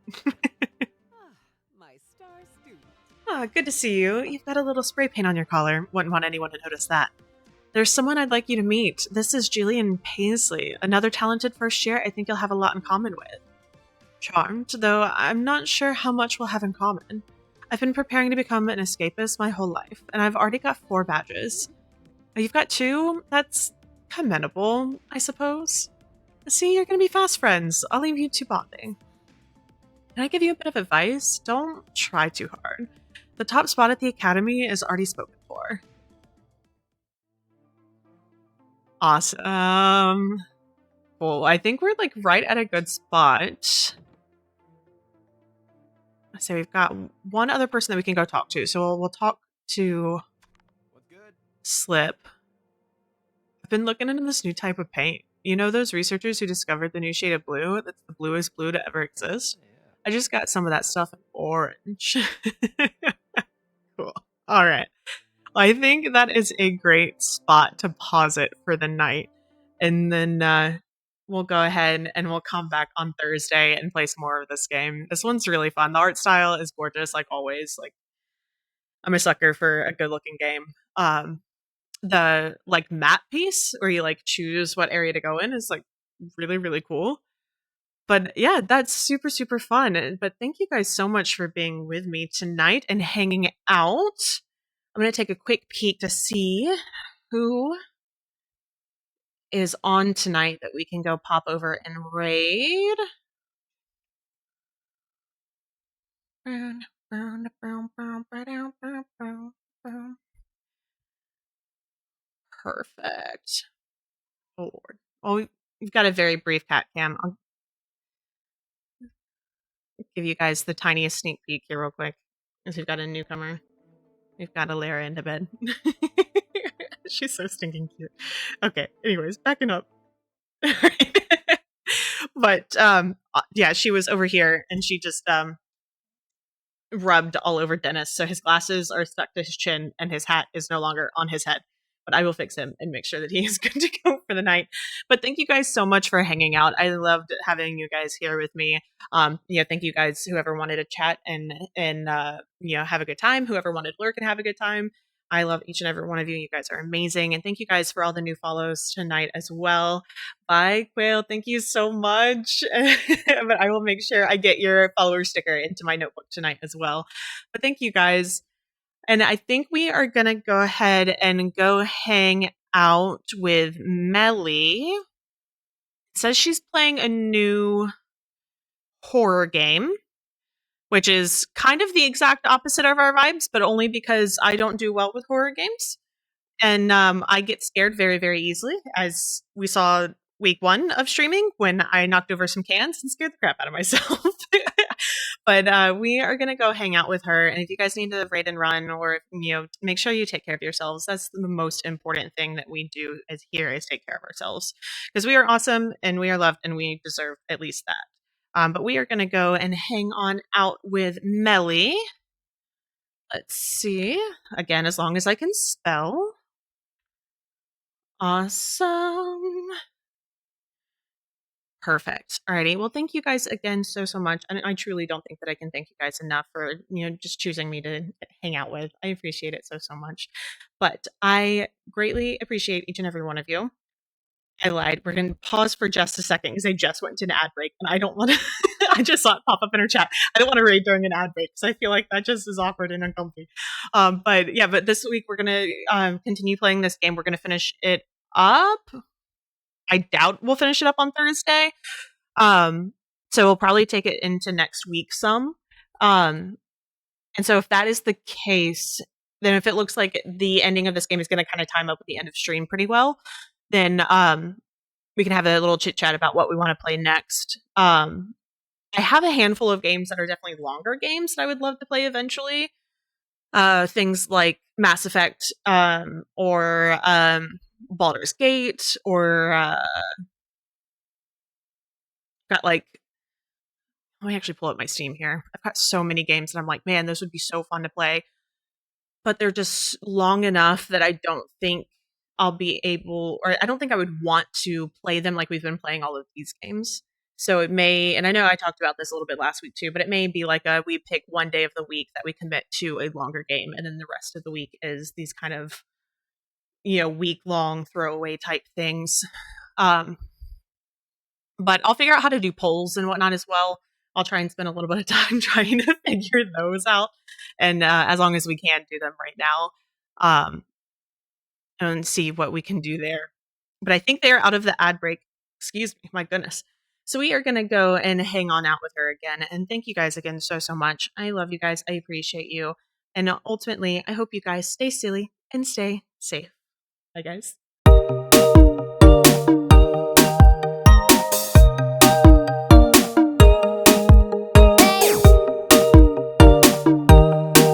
My star student. Ah, good to see you. You've got a little spray paint on your collar. Wouldn't want anyone to notice that. There's someone I'd like you to meet. This is Jillian Paisley, another talented first year I think you'll have a lot in common with. Charmed, though I'm not sure how much we'll have in common. I've been preparing to become an escapist my whole life, and I've already got 4 badges. Oh, you've got 2? That's commendable, I suppose. See, you're gonna be fast friends. I'll leave you two bonding. Can I give you a bit of advice? Don't try too hard. The top spot at the academy is already spoken for. Awesome. Cool. I think we're like right at a good spot. So we've got one other person that we can go talk to. So we'll talk to What's good? Slip. I've been looking into this new type of paint. You know those researchers who discovered the new shade of blue that's the bluest blue to ever exist? Yeah. I just got some of that stuff in orange. Cool. All right. I think that is a great spot to pause it for the night. And then we'll go ahead and we'll come back on Thursday and play some more of this game. This one's really fun. The art style is gorgeous, like always. Like, I'm a sucker for a good looking game. The like map piece where you like choose what area to go in is like really, really cool. But yeah, that's super, super fun. But thank you guys so much for being with me tonight and hanging out. I'm going to take a quick peek to see who is on tonight that we can go pop over and raid. Perfect. Oh, Lord. Oh, we've got a very brief cat cam. I'll give you guys the tiniest sneak peek here real quick. Because we've got a newcomer. We've got Alara into bed. She's so stinking cute. Okay, anyways, backing up. But yeah, she was over here and she just rubbed all over Dennis, so his glasses are stuck to his chin and his hat is no longer on his head. But I will fix him and make sure that he is good to go for the night. But thank you guys so much for hanging out. I loved having you guys here with me. Thank you guys, whoever wanted to chat and have a good time. Whoever wanted to lurk and have a good time. I love each and every one of you. You guys are amazing. And thank you guys for all the new follows tonight as well. Bye, Quail. Thank you so much. But I will make sure I get your follower sticker into my notebook tonight as well. But thank you guys. And I think we are going to go ahead and go hang out with Melly. It says she's playing a new horror game, which is kind of the exact opposite of our vibes, but only because I don't do well with horror games. And I get scared very, very easily, as we saw week 1 of streaming when I knocked over some cans and scared the crap out of myself. But we are going to go hang out with her. And if you guys need to raid and run or, make sure you take care of yourselves. That's the most important thing that we do is take care of ourselves. Because we are awesome and we are loved and we deserve at least that. But we are going to go and hang on out with Melly. Let's see. Again, as long as I can spell. Awesome. Perfect. Alrighty. Well, thank you guys again so much. And I truly don't think that I can thank you guys enough for, just choosing me to hang out with. I appreciate it so much. But I greatly appreciate each and every one of you. I lied. We're going to pause for just a second because I just went to an ad break and I don't want to, I just saw it pop up in her chat. I don't want to raid during an ad break because I feel like that just is awkward and uncomfy. But this week we're going to continue playing this game. We're going to finish it up. I doubt we'll finish it up on Thursday. So we'll probably take it into next week some. And so if that is the case, then if it looks like the ending of this game is going to kind of time up with the end of stream pretty well, then we can have a little chit chat about what we want to play next. I have a handful of games that are definitely longer games that I would love to play eventually. Things like Mass Effect or Baldur's Gate or got like, let me actually pull up my Steam here. I've got so many games that I'm like, man, those would be so fun to play. But they're just long enough that I don't think I'll be able, or I don't think I would want to play them like we've been playing all of these games. So it may, and I know I talked about this a little bit last week too, but it may be like we pick one day of the week that we commit to a longer game, and then the rest of the week is these kind of, week-long throwaway type things. But I'll figure out how to do polls and whatnot as well. I'll try and spend a little bit of time trying to figure those out. And as long as we can do them right now, and see what we can do there. but I think they are out of the ad break. Excuse me, my goodness. So we are going to go and hang on out with her again. And thank you guys again so much. I love you guys. I appreciate you. And ultimately, I hope you guys stay silly and stay safe. Bye, guys.